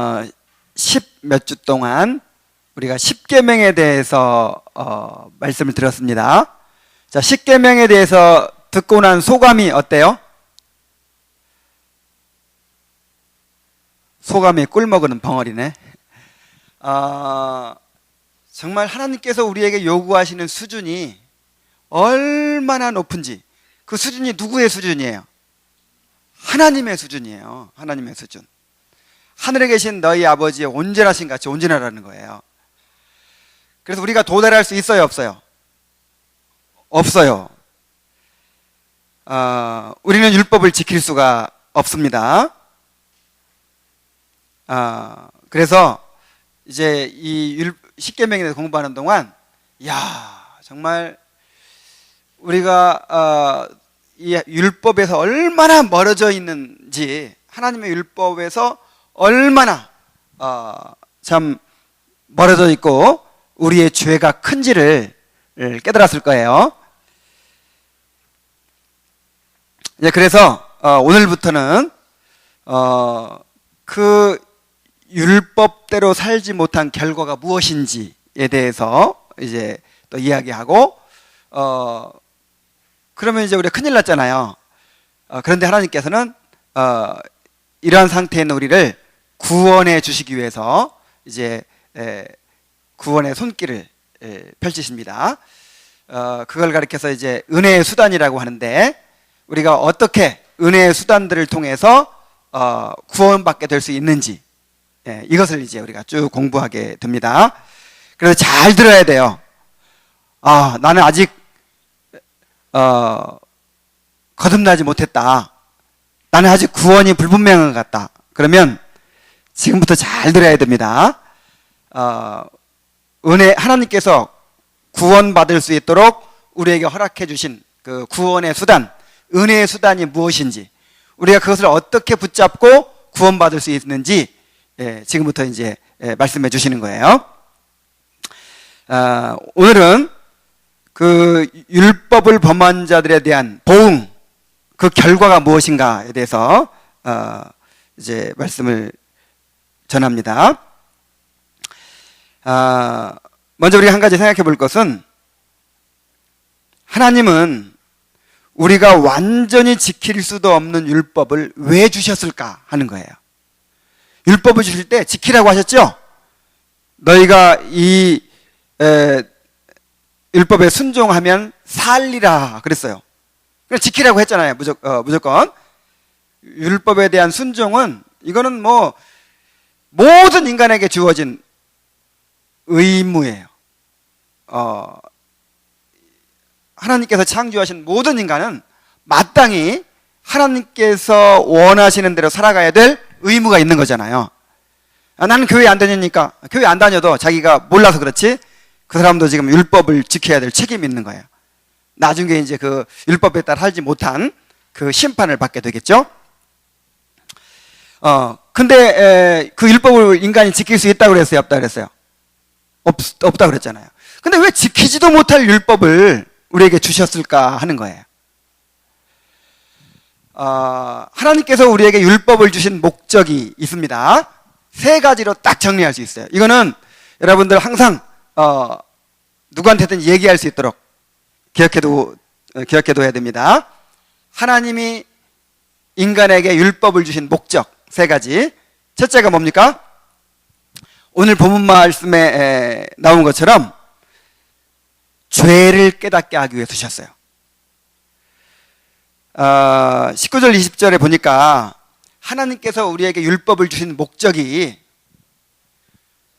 10 몇 주 동안 우리가 10계명에 대해서 말씀을 들었습니다. 자, 10계명에 대해서 듣고 난 소감이 어때요? 소감이 꿀 먹는 벙어리네. 정말 하나님께서 우리에게 요구하시는 수준이 얼마나 높은지, 그 수준이 누구의 수준이에요? 하나님의 수준이에요. 하나님의 수준. 하늘에 계신 너희 아버지의 온전하신 같이 온전하라는 거예요. 그래서 우리가 도달할 수 있어요, 없어요? 없어요. 우리는 율법을 지킬 수가 없습니다. 그래서 이제 이 10계명에 대해서 공부하는 동안, 정말 우리가 이 율법에서 얼마나 멀어져 있는지, 하나님의 율법에서 얼마나 참 멀어져 있고 우리의 죄가 큰지를 깨달았을 거예요. 그래서 오늘부터는 그 율법대로 살지 못한 결과가 무엇인지에 대해서 이제 또 이야기하고, 그러면 이제 우리가 큰일 났잖아요. 그런데 하나님께서는 이러한 상태에 있는 우리를 구원해 주시기 위해서 이제 구원의 손길을 펼치십니다. 그걸 가리켜서 이제 은혜의 수단이라고 하는데, 우리가 어떻게 은혜의 수단들을 통해서 구원받게 될 수 있는지, 이것을 이제 우리가 쭉 공부하게 됩니다. 그래서 잘 들어야 돼요. 나는 아직 거듭나지 못했다. 나는 아직 구원이 불분명한 것 같다. 그러면 지금부터 잘 들어야 됩니다. 하나님께서 구원받을 수 있도록 우리에게 허락해 주신 그 구원의 수단, 은혜의 수단이 무엇인지, 우리가 그것을 어떻게 붙잡고 구원받을 수 있는지, 지금부터 이제 말씀해 주시는 거예요. 오늘은 그 율법을 범한 자들에 대한 보응, 그 결과가 무엇인가에 대해서 이제 말씀을 전합니다. 먼저 우리가 한 가지 생각해 볼 것은, 하나님은 우리가 완전히 지킬 수도 없는 율법을 왜 주셨을까 하는 거예요. 율법을 주실 때 지키라고 하셨죠? 너희가 이 율법에 순종하면 살리라 그랬어요. 그냥 지키라고 했잖아요. 무조건. 율법에 대한 순종은, 이거는 뭐 모든 인간에게 주어진 의무예요. 하나님께서 창조하신 모든 인간은 마땅히 하나님께서 원하시는 대로 살아가야 될 의무가 있는 거잖아요. 나는 교회 안 다니니까, 교회 안 다녀도 자기가 몰라서 그렇지, 그 사람도 지금 율법을 지켜야 될 책임이 있는 거예요. 나중에 이제 그 율법에 따라 살지 못한 그 심판을 받게 되겠죠. 근데 그 율법을 인간이 지킬 수 있다고 그랬어요, 없다고 그랬어요? 없다고 그랬잖아요. 근데 왜 지키지도 못할 율법을 우리에게 주셨을까 하는 거예요. 하나님께서 우리에게 율법을 주신 목적이 있습니다. 3가지로 딱 정리할 수 있어요. 이거는 여러분들 항상 누구한테든 얘기할 수 있도록 기억해둬야 됩니다. 하나님이 인간에게 율법을 주신 목적 3가지. 첫째가 뭡니까? 오늘 본문 말씀에 나온 것처럼 죄를 깨닫게 하기 위해 두셨어요. 19절 20절에 보니까 하나님께서 우리에게 율법을 주신 목적이,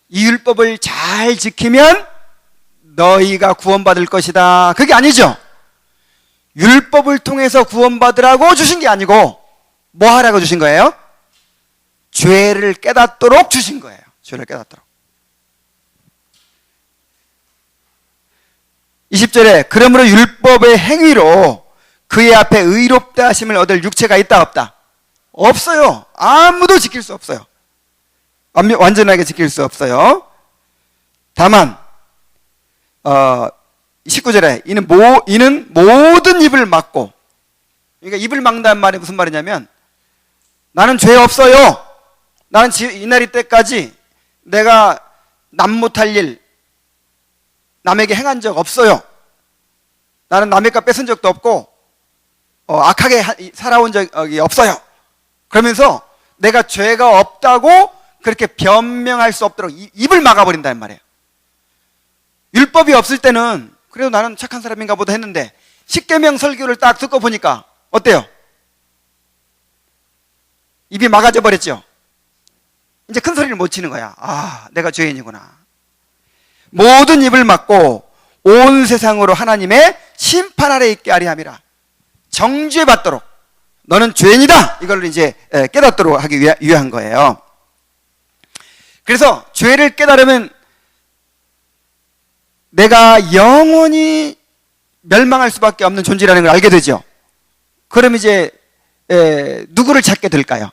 이 율법을 잘 지키면 너희가 구원받을 것이다, 그게 아니죠. 율법을 통해서 구원받으라고 주신 게 아니고 뭐 하라고 주신 거예요? 죄를 깨닫도록 주신 거예요. 죄를 깨닫도록. 20절에 그러므로 율법의 행위로 그의 앞에 의롭다 하심을 얻을 육체가 있다, 없다? 없어요. 아무도 지킬 수 없어요. 완전하게 지킬 수 없어요. 다만 19절에 이는 모든 입을 막고, 그러니까 입을 막는다는 말이 무슨 말이냐면, 나는 죄 없어요, 나는 이날이 때까지 내가 남 못할 일, 남에게 행한 적 없어요. 나는 남의 것 뺏은 적도 없고 악하게 살아온 적이 없어요. 그러면서 내가 죄가 없다고 그렇게 변명할 수 없도록 입을 막아버린다는 말이에요. 율법이 없을 때는 그래도 나는 착한 사람인가 보다 했는데 십계명 설교를 딱 듣고 보니까 어때요? 입이 막아져 버렸죠. 이제 큰 소리를 못 치는 거야. 아, 내가 죄인이구나. 모든 입을 막고 온 세상으로 하나님의 심판 아래 있게 하리 함이라. 정죄 받도록 너는 죄인이다. 이걸 이제 깨닫도록 하기 위한 거예요. 그래서 죄를 깨달으면 내가 영원히 멸망할 수밖에 없는 존재라는 걸 알게 되죠. 그럼 이제 누구를 찾게 될까요?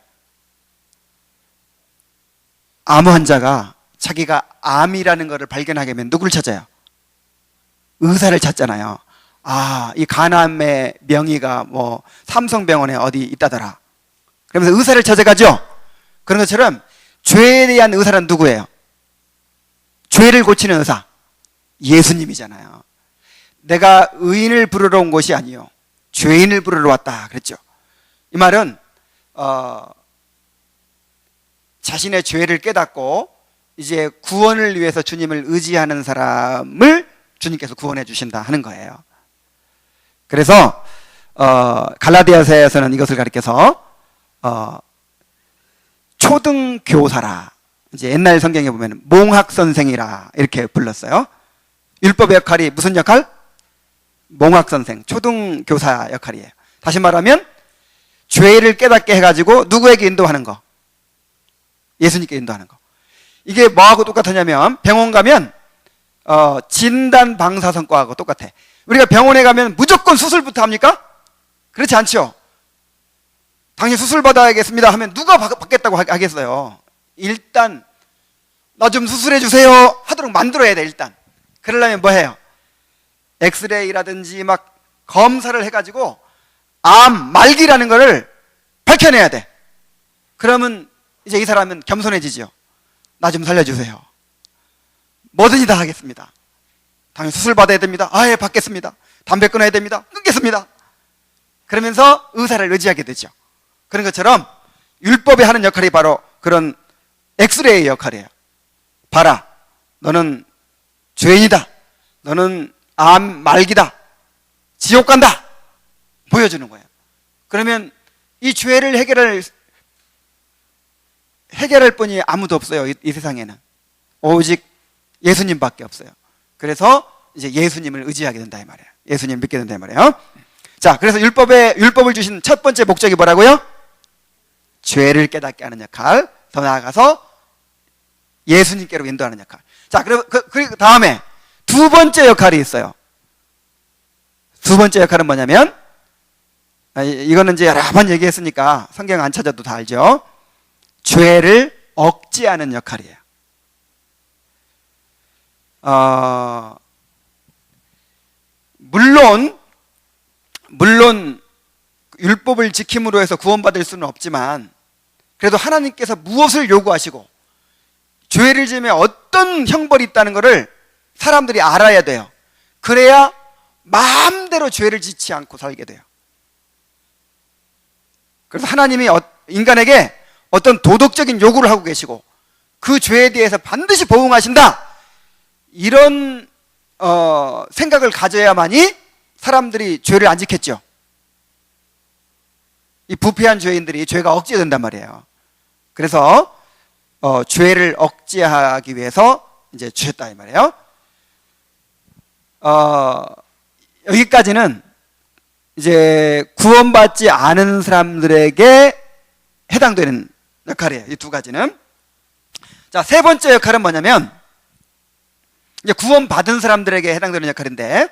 암 환자가 자기가 암이라는 것을 발견하게 되면 누구를 찾아요? 의사를 찾잖아요. 아, 이 간암의 명의가 뭐 삼성병원에 어디 있다더라. 그러면서 의사를 찾아가죠. 그런 것처럼 죄에 대한 의사는 누구예요? 죄를 고치는 의사, 예수님이잖아요. 내가 의인을 부르러 온 것이 아니요 죄인을 부르러 왔다 그랬죠. 이 말은 자신의 죄를 깨닫고 이제 구원을 위해서 주님을 의지하는 사람을 주님께서 구원해 주신다 하는 거예요. 그래서 갈라디아서에서는 이것을 가리켜서 초등교사라, 이제 옛날 성경에 보면 몽학선생이라 이렇게 불렀어요. 율법의 역할이 무슨 역할? 몽학선생, 초등교사 역할이에요. 다시 말하면 죄를 깨닫게 해가지고 누구에게 인도하는 거? 예수님께 인도하는 거. 이게 뭐하고 똑같으냐면 병원 가면 진단 방사선과하고 똑같아. 우리가 병원에 가면 무조건 수술부터 합니까? 그렇지 않죠. 당신 수술 받아야겠습니다 하면 누가 받겠다고 하겠어요? 일단 나 좀 수술해 주세요 하도록 만들어야 돼. 일단 그러려면 뭐 해요? 엑스레이라든지 막 검사를 해가지고 암 말기라는 거를 밝혀내야 돼. 그러면 이제 이 사람은 겸손해지죠. 나 좀 살려주세요. 뭐든지 다 하겠습니다. 당연히 수술 받아야 됩니다. 아예 받겠습니다. 담배 끊어야 됩니다. 끊겠습니다. 그러면서 의사를 의지하게 되죠. 그런 것처럼 율법이 하는 역할이 바로 그런 엑스레이 역할이에요. 봐라, 너는 죄인이다. 너는 암 말기다. 지옥 간다. 보여주는 거예요. 그러면 이 죄를 해결할 분이 아무도 없어요. 이 세상에는 오직 예수님밖에 없어요. 그래서 이제 예수님을 의지하게 된다 이 말이에요. 예수님 믿게 된다 이 말이에요. 자, 그래서 율법을 주신 첫 번째 목적이 뭐라고요? 죄를 깨닫게 하는 역할, 더 나아가서 예수님께로 인도하는 역할. 자, 그리고 다음에 두 번째 역할이 있어요. 두 번째 역할은 뭐냐면, 이거는 이제 여러 번 얘기했으니까 성경 안 찾아도 다 알죠. 죄를 억제하는 역할이에요. 물론 율법을 지킴으로 해서 구원받을 수는 없지만 그래도 하나님께서 무엇을 요구하시고 죄를 지으면 어떤 형벌이 있다는 것을 사람들이 알아야 돼요. 그래야 마음대로 죄를 짓지 않고 살게 돼요. 그래서 하나님이 인간에게 어떤 도덕적인 요구를 하고 계시고 그 죄에 대해서 반드시 보응하신다, 이런 생각을 가져야만이 사람들이 죄를 안 지켰죠. 이 부패한 죄인들이 죄가 억제된단 말이에요. 그래서 죄를 억제하기 위해서 이제 주셨다 이 말이에요. 여기까지는 이제 구원받지 않은 사람들에게 해당되는 역할이에요. 이 두 가지는. 자, 세 번째 역할은 뭐냐면 이제 구원받은 사람들에게 해당되는 역할인데,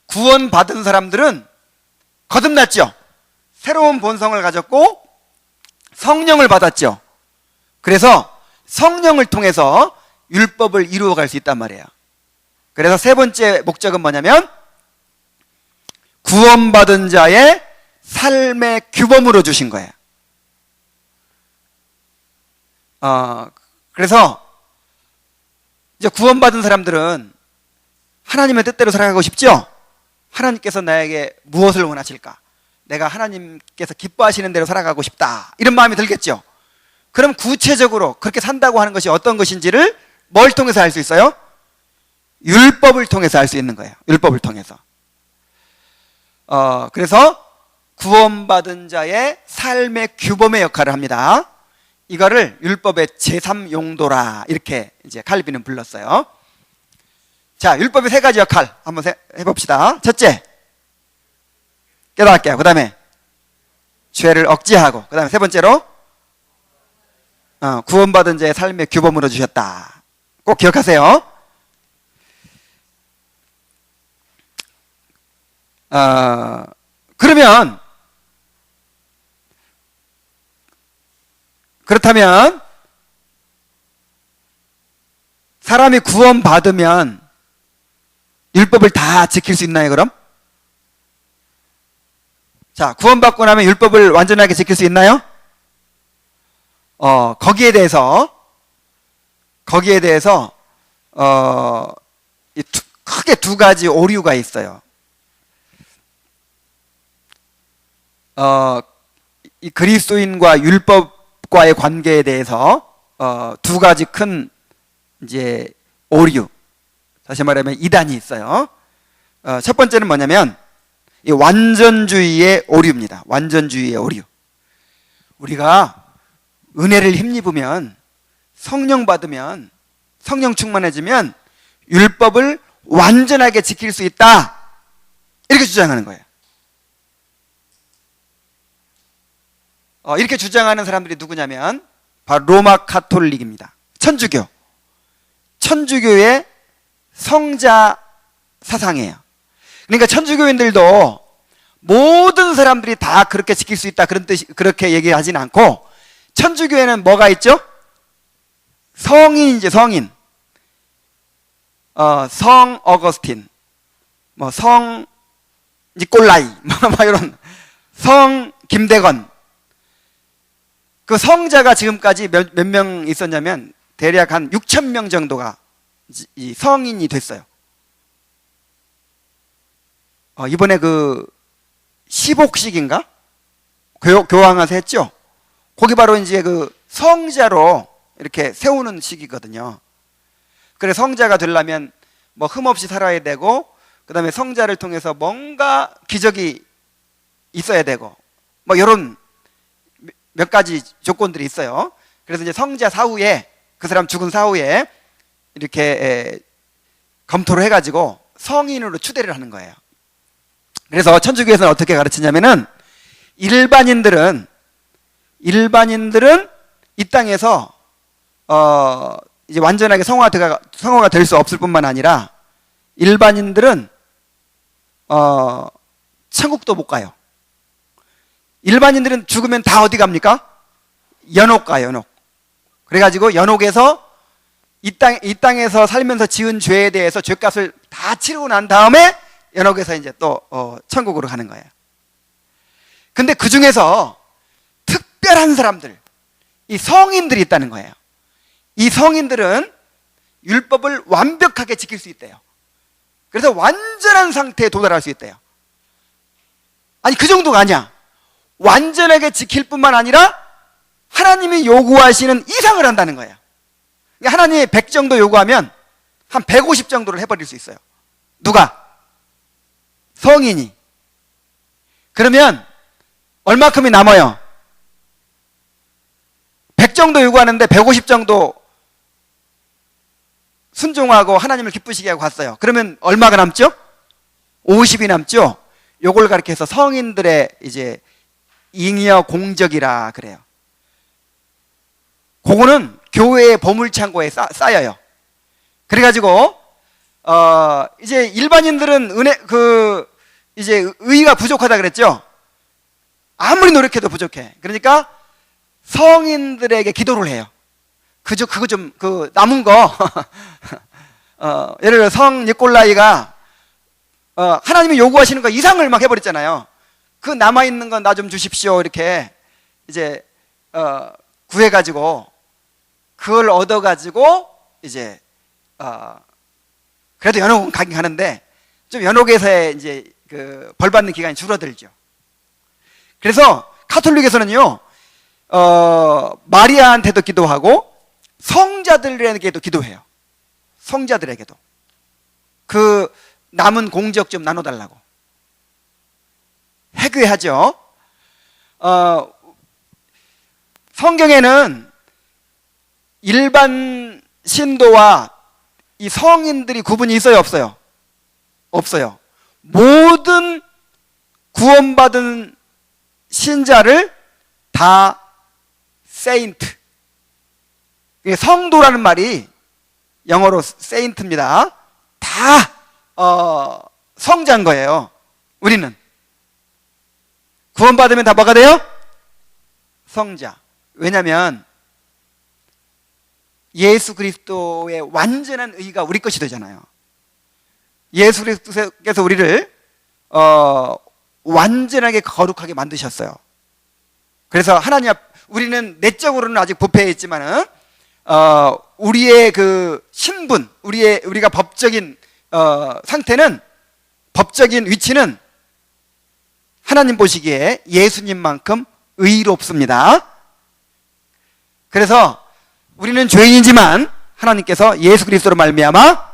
구원받은 사람들은 거듭났죠. 새로운 본성을 가졌고 성령을 받았죠. 그래서 성령을 통해서 율법을 이루어갈 수 있단 말이에요. 그래서 세 번째 목적은 뭐냐면 구원받은 자의 삶의 규범으로 주신 거예요. 그래서 이제 구원받은 사람들은 하나님의 뜻대로 살아가고 싶죠? 하나님께서 나에게 무엇을 원하실까? 내가 하나님께서 기뻐하시는 대로 살아가고 싶다. 이런 마음이 들겠죠? 그럼 구체적으로 그렇게 산다고 하는 것이 어떤 것인지를 뭘 통해서 알 수 있어요? 율법을 통해서 알 수 있는 거예요. 율법을 통해서. 그래서 구원받은 자의 삶의 규범의 역할을 합니다. 이거를 율법의 제3용도라 이렇게 이제 칼빈은 불렀어요. 자, 율법의 세 가지 역할 한번 해봅시다. 첫째, 깨닫게 하고, 그 다음에 죄를 억제하고, 그 다음에 세 번째로 구원받은 자의 삶의 규범으로 주셨다. 꼭 기억하세요. 그렇다면 사람이 구원받으면 율법을 다 지킬 수 있나요, 그럼? 자, 구원받고 나면 율법을 완전하게 지킬 수 있나요? 거기에 대해서 크게 두 가지 오류가 있어요. 이 그리스도인과 율법과의 관계에 대해서 두 가지 큰 이제 오류, 다시 말하면 이단이 있어요. 첫 번째는 뭐냐면 이 완전주의의 오류입니다. 완전주의의 오류. 우리가 은혜를 힘입으면, 성령 받으면, 성령 충만해지면 율법을 완전하게 지킬 수 있다, 이렇게 주장하는 거예요. 이렇게 주장하는 사람들이 누구냐면 바로 로마 카톨릭입니다. 천주교의 성자 사상이에요. 그러니까 천주교인들도 모든 사람들이 다 그렇게 지킬 수 있다, 그렇게 얘기하지는 않고, 천주교에는 뭐가 있죠? 성인이죠, 성인. 성 어거스틴, 성 니콜라이, 이런 성 김대건. 그 성자가 지금까지 몇 명 있었냐면 대략 한 6,000명 정도가 이 성인이 됐어요. 이번에 그 10옥식인가? 교황에서 했죠? 거기 바로 이제 그 성자로 이렇게 세우는 식이거든요. 그래, 성자가 되려면 뭐 흠없이 살아야 되고, 그 다음에 성자를 통해서 뭔가 기적이 있어야 되고, 뭐 이런 몇 가지 조건들이 있어요. 그래서 이제 성자 사후에, 그 사람 죽은 사후에 이렇게 검토를 해가지고 성인으로 추대를 하는 거예요. 그래서 천주교에서는 어떻게 가르치냐면은 일반인들은 이 땅에서 이제 완전하게 성화가 될 수 없을 뿐만 아니라 일반인들은 천국도 못 가요. 일반인들은 죽으면 다 어디 갑니까? 연옥 가요, 연옥. 그래가지고 연옥에서 이 땅에서 살면서 지은 죄에 대해서 죄값을 다 치르고 난 다음에 연옥에서 이제 또 천국으로 가는 거예요. 근데 그 중에서 특별한 사람들, 이 성인들이 있다는 거예요. 이 성인들은 율법을 완벽하게 지킬 수 있대요. 그래서 완전한 상태에 도달할 수 있대요. 아니, 그 정도가 아니야. 완전하게 지킬 뿐만 아니라 하나님이 요구하시는 이상을 한다는 거예요. 하나님이 100 정도 요구하면 한 150 정도를 해버릴 수 있어요. 누가? 성인이. 그러면 얼마큼이 남아요? 100 정도 요구하는데 150 정도 순종하고 하나님을 기쁘시게 하고 갔어요. 그러면 얼마가 남죠? 50이 남죠? 요걸 가르쳐서 성인들의 이제 잉여 공적이라 그래요. 그거는 교회의 보물창고에 쌓여요. 그래가지고 이제 일반인들은 이제 의가 부족하다 그랬죠. 아무리 노력해도 부족해. 그러니까 성인들에게 기도를 해요. 그거 좀 남은 거 예를 들어 성 니콜라이가 하나님이 요구하시는 거 이상을 막 해버렸잖아요. 그 남아있는 건 나 좀 주십시오, 이렇게 이제 구해가지고 그걸 얻어가지고 이제 그래도 연옥은 가긴 가는데 좀 연옥에서의 이제 그 벌 받는 기간이 줄어들죠. 그래서 카톨릭에서는요, 마리아한테도 기도하고 성자들에게도 기도해요. 성자들에게도 그 남은 공적 좀 나눠달라고 회개하죠. 성경에는 일반 신도와 이 성인들이 구분이 있어요, 없어요? 없어요. 모든 구원받은 신자를 다 세인트, 성도라는 말이 영어로 세인트입니다. 다 성자인 거예요. 우리는 구원받으면 다 뭐가 돼요? 성자. 왜냐하면 예수 그리스도의 완전한 의가 우리 것이 되잖아요. 예수 그리스도께서 우리를 완전하게 거룩하게 만드셨어요. 그래서 하나님 우리는 내적으로는 아직 부패해 있지만은 우리의 그 신분, 우리가 법적인 상태는, 법적인 위치는 하나님 보시기에 예수님만큼 의롭습니다. 그래서 우리는 죄인이지만 하나님께서 예수 그리스도로 말미암아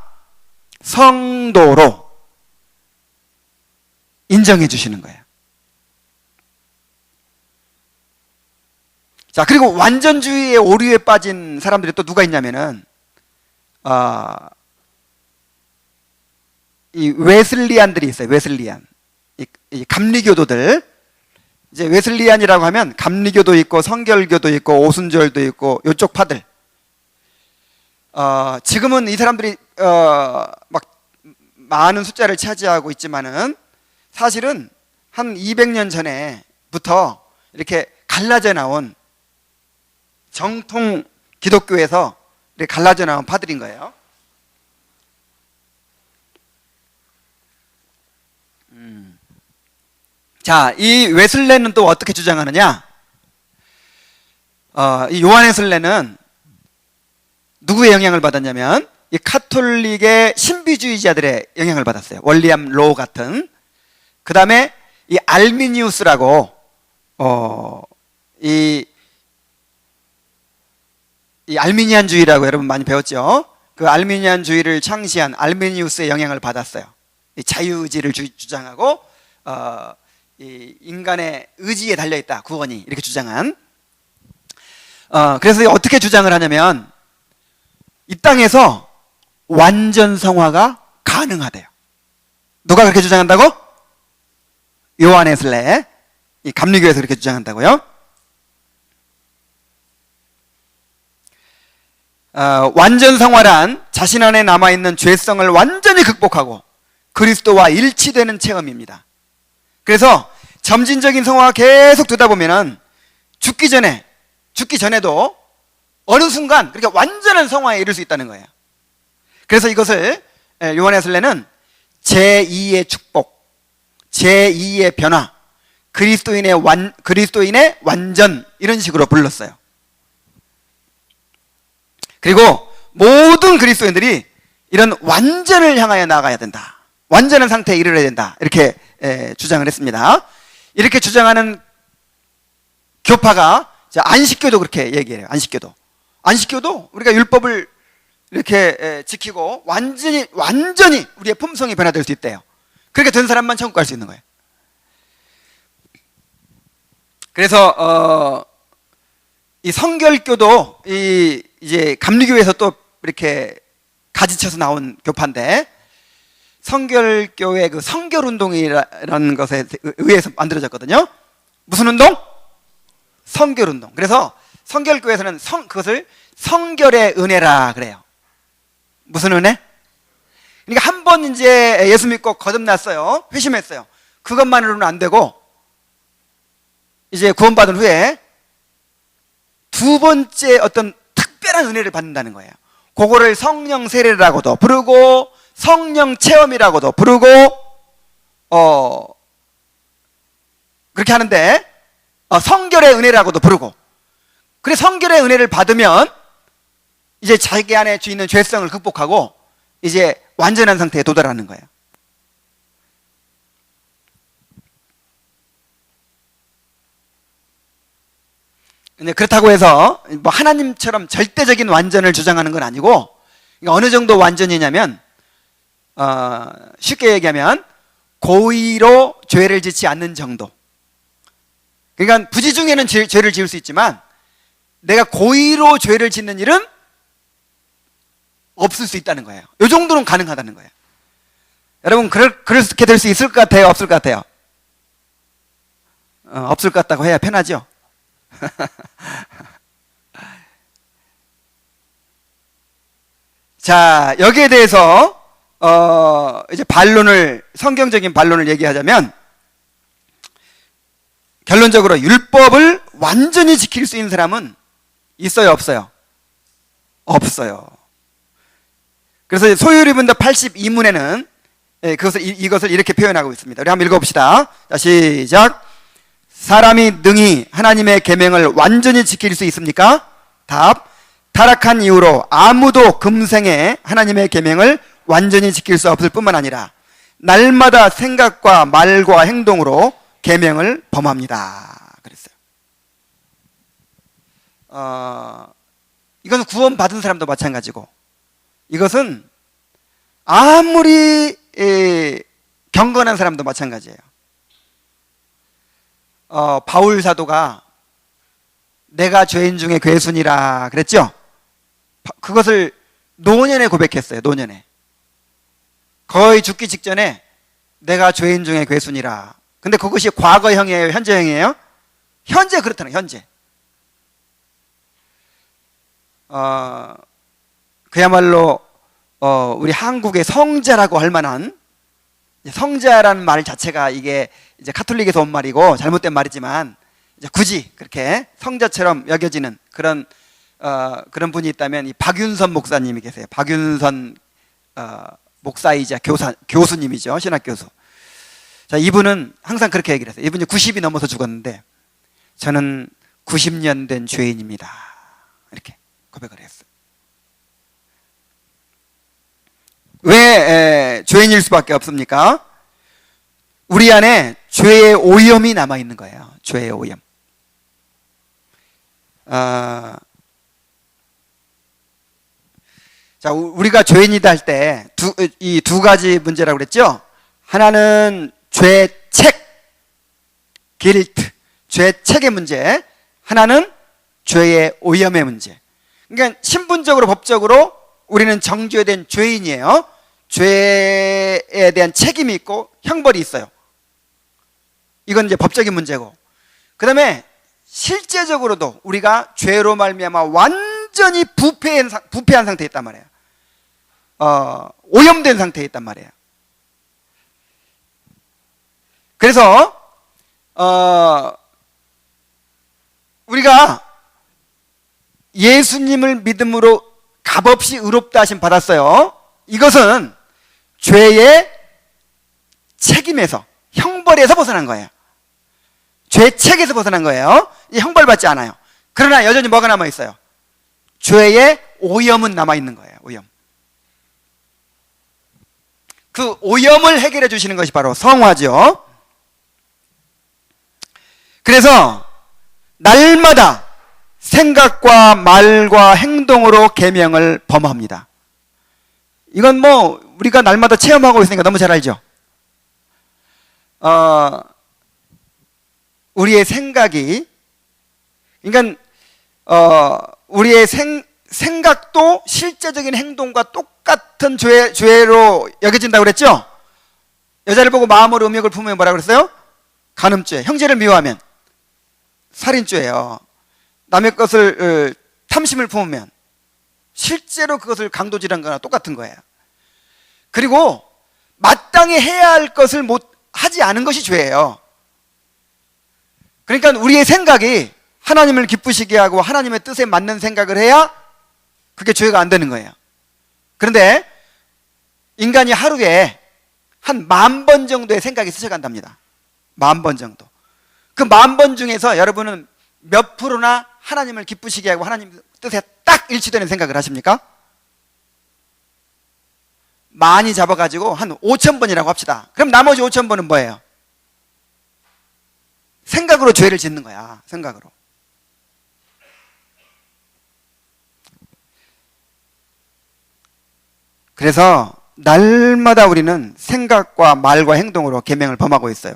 성도로 인정해 주시는 거예요. 자, 그리고 완전주의의 오류에 빠진 사람들이 또 누가 있냐면은 이 웨슬리안들이 있어요. 웨슬리안, 이 감리교도들. 이제 웨슬리안이라고 하면 감리교도 있고 성결교도 있고 오순절도 있고 요쪽 파들. 지금은 이 사람들이 막 많은 숫자를 차지하고 있지만은 사실은 한 200년 전에부터 이렇게 갈라져 나온 정통 기독교에서 이렇게 갈라져 나온 파들인 거예요. 자, 이 웨슬레는 또 어떻게 주장하느냐? 이 요한 웨슬레는 누구의 영향을 받았냐면 이 카톨릭의 신비주의자들의 영향을 받았어요. 월리엄 로우 같은. 그 다음에 이 알미니우스라고 이 알미니안주의라고 여러분 많이 배웠죠. 그 알미니안주의를 창시한 알미니우스의 영향을 받았어요. 이 자유의지를 주장하고 이 인간의 의지에 달려있다, 구원이, 이렇게 주장한. 그래서 어떻게 주장을 하냐면 이 땅에서 완전 성화가 가능하대요. 누가 그렇게 주장한다고? 요한 웨슬레, 이 감리교에서 그렇게 주장한다고요. 완전 성화란 자신 안에 남아있는 죄성을 완전히 극복하고 그리스도와 일치되는 체험입니다. 그래서 점진적인 성화가 계속 되다 보면은 죽기 전에도 어느 순간 그렇게 완전한 성화에 이를 수 있다는 거예요. 그래서 이것을 요한 웨슬레는 제2의 축복, 제2의 변화, 그리스도인의 완전, 이런 식으로 불렀어요. 그리고 모든 그리스도인들이 이런 완전을 향하여 나아가야 된다, 완전한 상태에 이르러야 된다, 이렇게 주장을 했습니다. 이렇게 주장하는 교파가 안식교도 그렇게 얘기해요. 안식교도 우리가 율법을 이렇게 지키고 완전히 우리의 품성이 변화될 수 있대요. 그렇게 된 사람만 천국 갈 수 있는 거예요. 그래서 이 성결교도 이제 감리교에서 또 이렇게 가지쳐서 나온 교파인데, 성결교의 그 성결운동이라는 것에 의해서 만들어졌거든요. 무슨 운동? 성결운동. 그래서 성결교에서는 그것을 성결의 은혜라 그래요. 무슨 은혜? 그러니까 한 번 이제 예수 믿고 거듭났어요. 회심했어요. 그것만으로는 안 되고 이제 구원받은 후에 두 번째 어떤 특별한 은혜를 받는다는 거예요. 그거를 성령 세례라고도 부르고 성령 체험이라고도 부르고 그렇게 하는데 성결의 은혜라고도 부르고. 그래, 성결의 은혜를 받으면 이제 자기 안에 있는 죄성을 극복하고 이제 완전한 상태에 도달하는 거예요. 근데 그렇다고 해서 뭐 하나님처럼 절대적인 완전을 주장하는 건 아니고, 그러니까 어느 정도 완전이냐면 쉽게 얘기하면 고의로 죄를 짓지 않는 정도. 그러니까 부지 중에는 죄를 지을 수 있지만 내가 고의로 죄를 짓는 일은 없을 수 있다는 거예요. 이 정도는 가능하다는 거예요. 여러분 그렇게 될 수 있을 것 같아요? 없을 것 같아요? 없을 것 같다고 해야 편하죠? 자, 여기에 대해서 이제 성경적인 반론을 얘기하자면, 결론적으로 율법을 완전히 지킬 수 있는 사람은 있어요, 없어요? 없어요. 그래서 소유리분더 82문에는 이것을 이렇게 표현하고 있습니다. 우리 한번 읽어봅시다. 자, 시작. 사람이 능히 하나님의 계명을 완전히 지킬 수 있습니까? 답. 타락한 이후로 아무도 금생에 하나님의 계명을 완전히 지킬 수 없을 뿐만 아니라 날마다 생각과 말과 행동으로 계명을 범합니다. 그랬어요. 이것은 구원받은 사람도 마찬가지고, 이것은 아무리 경건한 사람도 마찬가지예요. 바울 사도가 내가 죄인 중에 괴순이라 그랬죠? 그것을 노년에 고백했어요. 노년에. 거의 죽기 직전에 내가 죄인 중에 괴순이라. 근데 그것이 과거형이에요? 현재형이에요? 현재 그렇다는 거예요. 현재. 그야말로 우리 한국의 성자라고 할 만한, 성자라는 말 자체가 이게 이제 카톨릭에서 온 말이고 잘못된 말이지만, 이제 굳이 그렇게 성자처럼 여겨지는 그런 분이 있다면 이 박윤선 목사님이 계세요. 박윤선 목사이자 교수님이죠. 신학 교수. 자, 이분은 항상 그렇게 얘기를 했어요. 이분이 90이 넘어서 죽었는데 저는 90년 된 죄인입니다. 이렇게 고백을 했어요. 왜 죄인일 수밖에 없습니까? 우리 안에 죄의 오염이 남아있는 거예요. 죄의 오염. 자, 우리가 죄인이다 할 때 이 두 가지 문제라고 그랬죠? 하나는 죄책, 길트, 죄책의 문제. 하나는 죄의 오염의 문제. 그러니까 신분적으로 법적으로 우리는 정죄된 죄인이에요. 죄에 대한 책임이 있고 형벌이 있어요. 이건 이제 법적인 문제고, 그 다음에 실제적으로도 우리가 죄로 말미암아 완전히 부패한 상태에 있단 말이에요. 오염된 상태에 있단 말이에요. 그래서 우리가 예수님을 믿음으로 값없이 의롭다 하심 받았어요. 이것은 죄의 책임에서, 형벌에서 벗어난 거예요. 죄책에서 벗어난 거예요. 형벌받지 않아요. 그러나 여전히 뭐가 남아있어요? 죄의 오염은 남아있는 거예요. 오염. 그 오염을 해결해 주시는 것이 바로 성화죠. 그래서 날마다 생각과 말과 행동으로 계명을 범합니다. 이건 뭐 우리가 날마다 체험하고 있으니까 너무 잘 알죠. 우리의 생각이, 그러니까 우리의 생각도 실제적인 행동과 똑같은 죄로 여겨진다고 그랬죠. 여자를 보고 마음으로 음욕을 품으면 뭐라고 그랬어요? 간음죄. 형제를 미워하면 살인죄예요. 남의 것을 탐심을 품으면 실제로 그것을 강도질한 거나 똑같은 거예요. 그리고 마땅히 해야 할 것을 하지 않은 것이 죄예요. 그러니까 우리의 생각이 하나님을 기쁘시게 하고 하나님의 뜻에 맞는 생각을 해야 그게 죄가 안 되는 거예요. 그런데 인간이 하루에 한 10,000번 정도의 생각이 스쳐간답니다. 10,000번 정도. 그 10,000번 중에서 여러분은 몇 프로나 하나님을 기쁘시게 하고 하나님 뜻에 딱 일치되는 생각을 하십니까? 많이 잡아가지고 한 5,000번이라고 합시다. 그럼 나머지 5,000번은 뭐예요? 생각으로 죄를 짓는 거야. 생각으로. 그래서 날마다 우리는 생각과 말과 행동으로 계명을 범하고 있어요.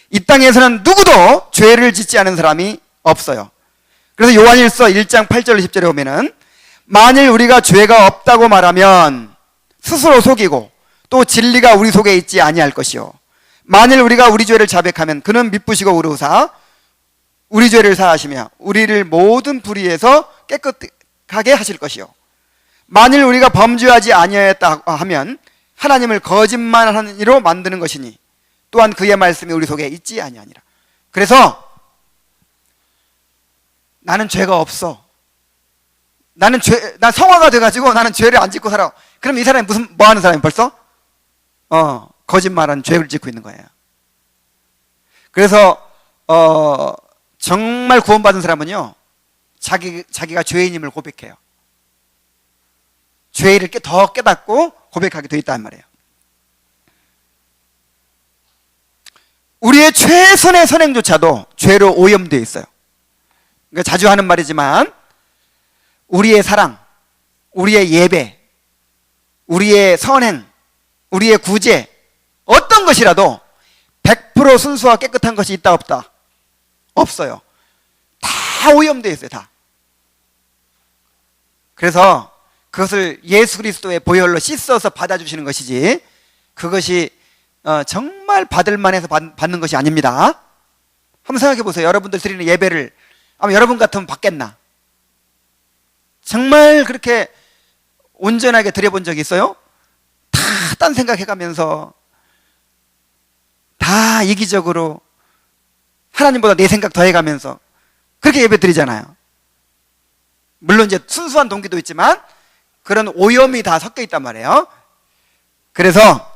이 땅에서는 누구도 죄를 짓지 않은 사람이 없어요. 그래서 요한일서 1장 8절 10절에 보면은 만일 우리가 죄가 없다고 말하면 스스로 속이고 또 진리가 우리 속에 있지 아니할 것이요 만일 우리가 우리 죄를 자백하면 그는 미쁘시고 의로우사 우리 죄를 사하시며 우리를 모든 불의에서 깨끗하게 하실 것이요 만일 우리가 범죄하지 아니하였다 하면 하나님을 거짓말하는 이로 만드는 것이니 또한 그의 말씀이 우리 속에 있지 아니하니라. 그래서 나는 죄가 없어. 난 성화가 돼가지고 나는 죄를 안 짓고 살아. 그럼 이 사람이 뭐 하는 사람이 벌써? 거짓말한 죄를 짓고 있는 거예요. 그래서 정말 구원받은 사람은요 자기가 죄인임을 고백해요. 죄를 더 깨닫고 고백하게 돼 있단 말이에요. 우리의 최선의 선행조차도 죄로 오염되어 있어요. 그러니까 자주 하는 말이지만 우리의 사랑, 우리의 예배, 우리의 선행, 우리의 구제 어떤 것이라도 100% 순수와 깨끗한 것이 있다 없다? 없어요. 다 오염되어 있어요. 다. 그래서 그것을 예수 그리스도의 보혈로 씻어서 받아주시는 것이지 그것이 정말 받을 만해서 받는 것이 아닙니다. 한번 생각해 보세요. 여러분들 드리는 예배를 아마 여러분 같으면 받겠나? 정말 그렇게 온전하게 드려본 적이 있어요? 다 딴 생각해가면서 다 이기적으로 하나님보다 내 생각 더해가면서 그렇게 예배 드리잖아요. 물론 이제 순수한 동기도 있지만 그런 오염이 다 섞여 있단 말이에요. 그래서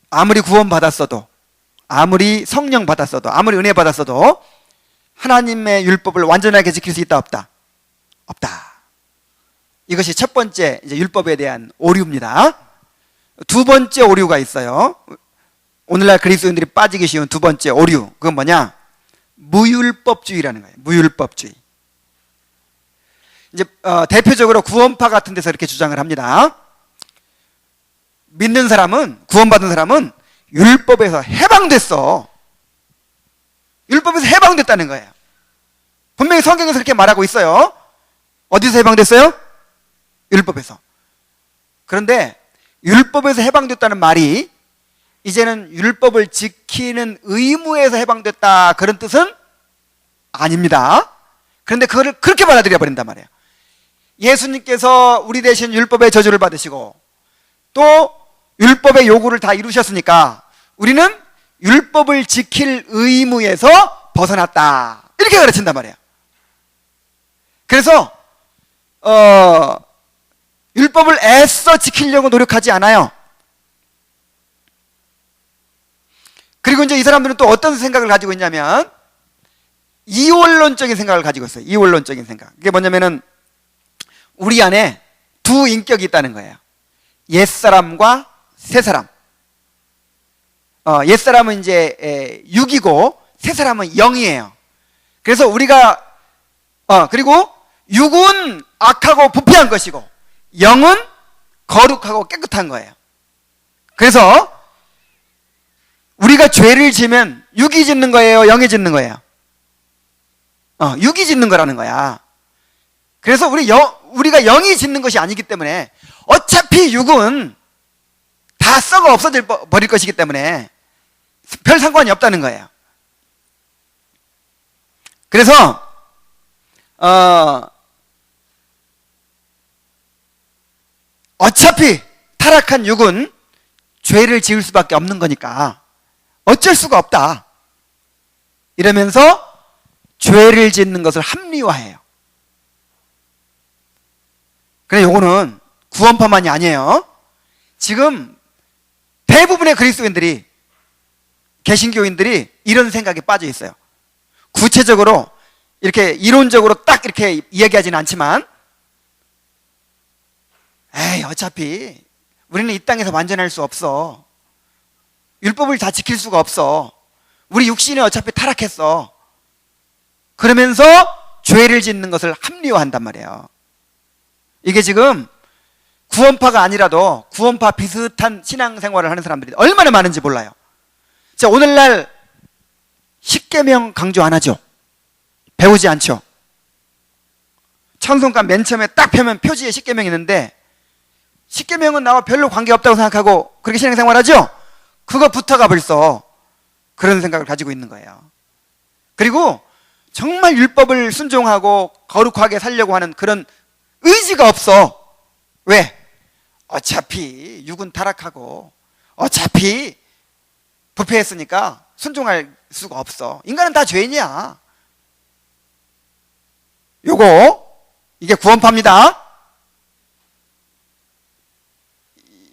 아무리 구원 받았어도 아무리 성령 받았어도 아무리 은혜 받았어도 하나님의 율법을 완전하게 지킬 수 있다 없다? 없다. 이것이 첫 번째 이제 율법에 대한 오류입니다. 두 번째 오류가 있어요. 오늘날 그리스도인들이 빠지기 쉬운 두 번째 오류. 그건 뭐냐? 무율법주의라는 거예요. 무율법주의. 이제 대표적으로 구원파 같은 데서 이렇게 주장을 합니다. 믿는 사람은, 구원받은 사람은 율법에서 해방됐어. 율법에서 해방됐다는 거예요. 분명히 성경에서 그렇게 말하고 있어요. 어디서 해방됐어요? 율법에서. 그런데 율법에서 해방됐다는 말이 이제는 율법을 지키는 의무에서 해방됐다 그런 뜻은 아닙니다. 그런데 그거를 그렇게 받아들여 버린단 말이에요. 예수님께서 우리 대신 율법의 저주를 받으시고 또 율법의 요구를 다 이루셨으니까 우리는 율법을 지킬 의무에서 벗어났다 이렇게 가르친단 말이에요. 그래서 율법을 애써 지키려고 노력하지 않아요. 그리고 이제 이 사람들은 또 어떤 생각을 가지고 있냐면 이원론적인 생각을 가지고 있어요. 이원론적인 생각. 그게 뭐냐면은 우리 안에 두 인격이 있다는 거예요. 옛사람과 새사람. 옛사람은 이제 육이고 새사람은 영이에요. 그래서 우리가 그리고 육은 악하고 부패한 것이고 영은 거룩하고 깨끗한 거예요. 그래서 우리가 죄를 지면 육이 짓는 거예요? 영이 짓는 거예요? 육이 짓는 거라는 거야. 그래서 우리가 영이 짓는 것이 아니기 때문에 어차피 육은 다 썩어 없어져 버릴 것이기 때문에 별 상관이 없다는 거예요. 그래서 어차피 타락한 육은 죄를 지을 수밖에 없는 거니까 어쩔 수가 없다 이러면서 죄를 짓는 것을 합리화해요. 그래, 요거는 구원파만이 아니에요. 지금 대부분의 그리스도인들이, 개신교인들이 이런 생각에 빠져 있어요. 구체적으로 이렇게 이론적으로 딱 이렇게 이야기하지는 않지만, 에이, 어차피 우리는 이 땅에서 완전할 수 없어. 율법을 다 지킬 수가 없어. 우리 육신이 어차피 타락했어. 그러면서 죄를 짓는 것을 합리화한단 말이에요. 이게 지금 구원파가 아니라도 구원파 비슷한 신앙생활을 하는 사람들이 얼마나 많은지 몰라요. 자, 오늘날 십계명 강조 안 하죠. 배우지 않죠. 찬송가 맨 처음에 딱 펴면 표지에 십계명이 있는데, 십계명은 나와 별로 관계없다고 생각하고 그렇게 신앙생활하죠. 그거부터가 벌써 그런 생각을 가지고 있는 거예요. 그리고 정말 율법을 순종하고 거룩하게 살려고 하는 그런 의지가 없어. 왜? 어차피 육은 타락하고 어차피 부패했으니까 순종할 수가 없어. 인간은 다 죄인이야. 이게 구원파입니다.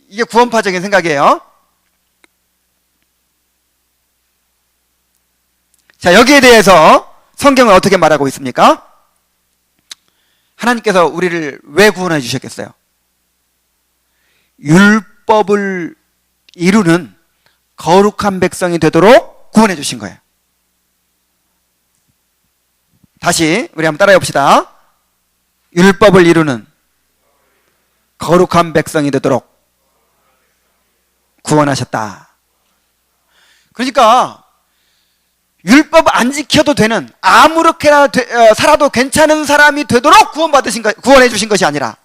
이게 구원파적인 생각이에요. 자, 여기에 대해서 성경은 어떻게 말하고 있습니까? 하나님께서 우리를 왜 구원해 주셨겠어요? 율법을 이루는 거룩한 백성이 되도록 구원해 주신 거예요. 다시 우리 한번 따라해 봅시다. 율법을 이루는 거룩한 백성이 되도록 구원하셨다. 그러니까 율법 안 지켜도 되는, 아무렇게나 살아도 괜찮은 사람이 되도록 구원해 주신 것이 아니라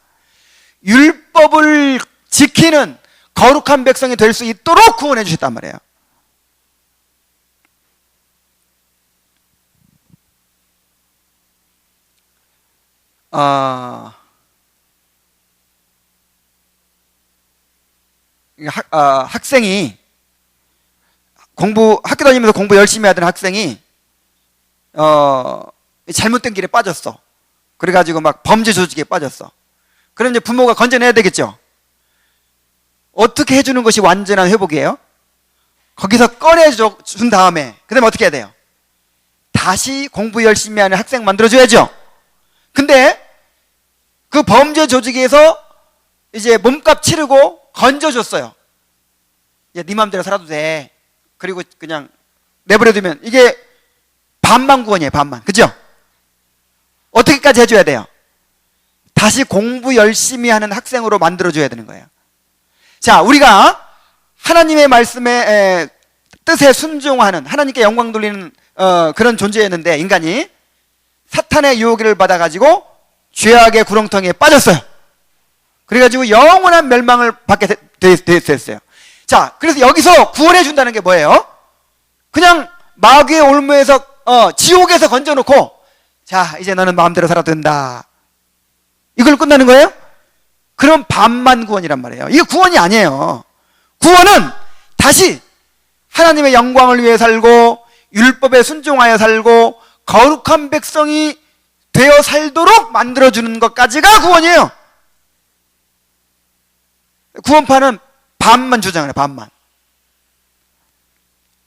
율법을 지키는 거룩한 백성이 될 수 있도록 구원해 주셨단 말이에요. 학생이 학교 다니면서 공부 열심히 하던 학생이 잘못된 길에 빠졌어. 그래가지고 막 범죄 조직에 빠졌어. 그럼 이제 부모가 건져내야 되겠죠. 어떻게 해주는 것이 완전한 회복이에요? 거기서 꺼내준 다음에 그 다음에 어떻게 해야 돼요? 다시 공부 열심히 하는 학생 만들어줘야죠. 근데 그 범죄 조직에서 이제 몸값 치르고 건져줬어요. 야, 네 맘대로 살아도 돼. 그리고 그냥 내버려두면 이게 반만 구원이에요. 반만. 그죠? 어떻게까지 해줘야 돼요? 다시 공부 열심히 하는 학생으로 만들어줘야 되는 거예요. 자, 우리가 하나님의 말씀에 뜻에 순종하는, 하나님께 영광 돌리는 그런 존재였는데, 인간이 사탄의 유혹을 받아가지고 죄악의 구렁텅이에 빠졌어요. 그래가지고 영원한 멸망을 받게 됐어요. 자, 그래서 여기서 구원해 준다는 게 뭐예요? 그냥 마귀의 올무에서 지옥에서 건져놓고, 자, 이제 너는 마음대로 살아도 된다, 이걸 끝나는 거예요? 그럼 반만 구원이란 말이에요. 이게 구원이 아니에요. 구원은 다시 하나님의 영광을 위해 살고 율법에 순종하여 살고 거룩한 백성이 되어 살도록 만들어주는 것까지가 구원이에요. 구원파는 반만 주장해요. 반만.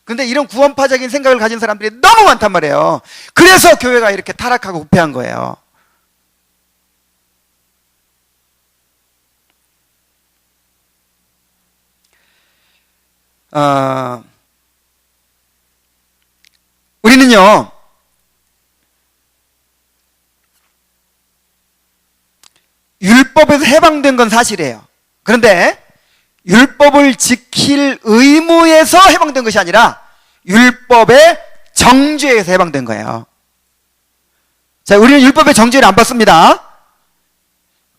근데 이런 구원파적인 생각을 가진 사람들이 너무 많단 말이에요. 그래서 교회가 이렇게 타락하고 부패한 거예요. 우리는요, 율법에서 해방된 건 사실이에요. 그런데 율법을 지킬 의무에서 해방된 것이 아니라 율법의 정죄에서 해방된 거예요. 자, 우리는 율법의 정죄를 안 받습니다.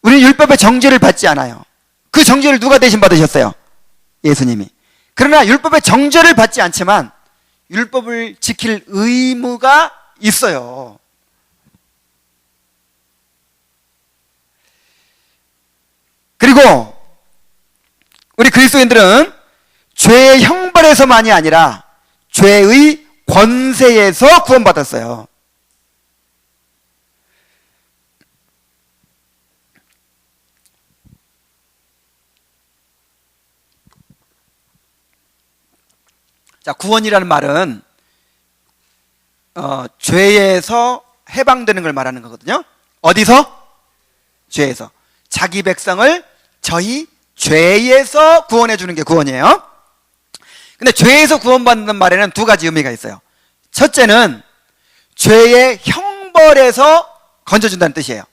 우리는 율법의 정죄를 받지 않아요. 그 정죄를 누가 대신 받으셨어요? 예수님이. 그러나 율법의 정죄를 받지 않지만 율법을 지킬 의무가 있어요. 그리고 우리 그리스도인들은 죄의 형벌에서만이 아니라 죄의 권세에서 구원받았어요. 자, 구원이라는 말은 죄에서 해방되는 걸 말하는 거거든요. 어디서? 죄에서. 자기 백성을 저희 죄에서 구원해 주는 게 구원이에요. 근데 죄에서 구원받는 말에는 두 가지 의미가 있어요. 첫째는 죄의 형벌에서 건져준다는 뜻이에요.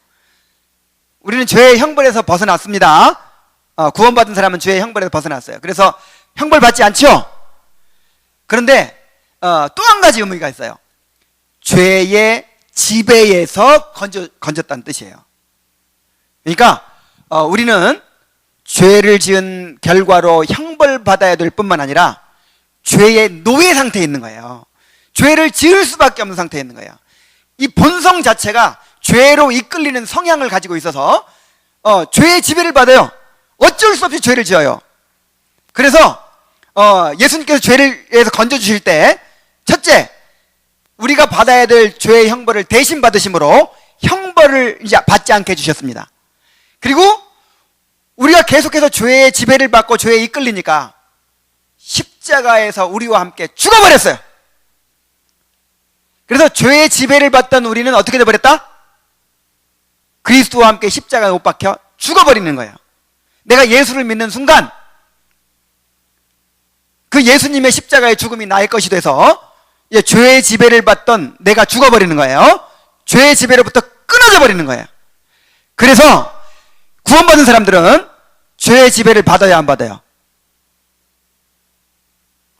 우리는 죄의 형벌에서 벗어났습니다. 구원받은 사람은 죄의 형벌에서 벗어났어요. 그래서 형벌 받지 않죠? 그런데 또 한 가지 의미가 있어요. 죄의 지배에서 건졌다는 뜻이에요. 그러니까 우리는 죄를 지은 결과로 형벌 받아야 될 뿐만 아니라 죄의 노예 상태에 있는 거예요. 죄를 지을 수밖에 없는 상태에 있는 거예요. 이 본성 자체가 죄로 이끌리는 성향을 가지고 있어서 죄의 지배를 받아요. 어쩔 수 없이 죄를 지어요. 그래서 예수님께서 죄를에서 건져주실 때 첫째, 우리가 받아야 될 죄의 형벌을 대신 받으심으로 형벌을 이제 받지 않게 해주셨습니다. 그리고 우리가 계속해서 죄의 지배를 받고 죄에 이끌리니까 십자가에서 우리와 함께 죽어버렸어요. 그래서 죄의 지배를 받던 우리는 어떻게 돼버렸다? 그리스도와 함께 십자가에 못 박혀 죽어버리는 거예요. 내가 예수를 믿는 순간 그 예수님의 십자가의 죽음이 나의 것이 돼서 죄의 지배를 받던 내가 죽어버리는 거예요. 죄의 지배로부터 끊어져 버리는 거예요. 그래서 구원받은 사람들은 죄의 지배를 받아야 안 받아요?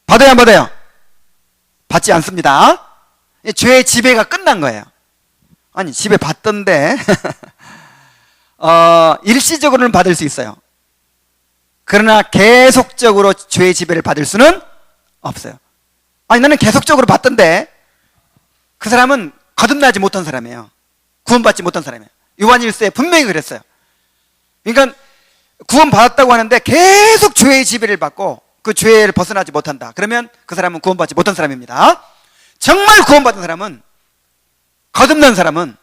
받아야 안 받아요? 받지 않습니다. 죄의 지배가 끝난 거예요. 아니 지배 받던데 일시적으로는 받을 수 있어요. 그러나 계속적으로 죄의 지배를 받을 수는 없어요. 아니 나는 계속적으로 받던데, 그 사람은 거듭나지 못한 사람이에요. 구원받지 못한 사람이에요. 요한일서에 분명히 그랬어요. 그러니까 구원받았다고 하는데 계속 죄의 지배를 받고 그 죄를 벗어나지 못한다. 그러면 그 사람은 구원받지 못한 사람입니다. 정말 구원받은 사람은, 거듭난 사람은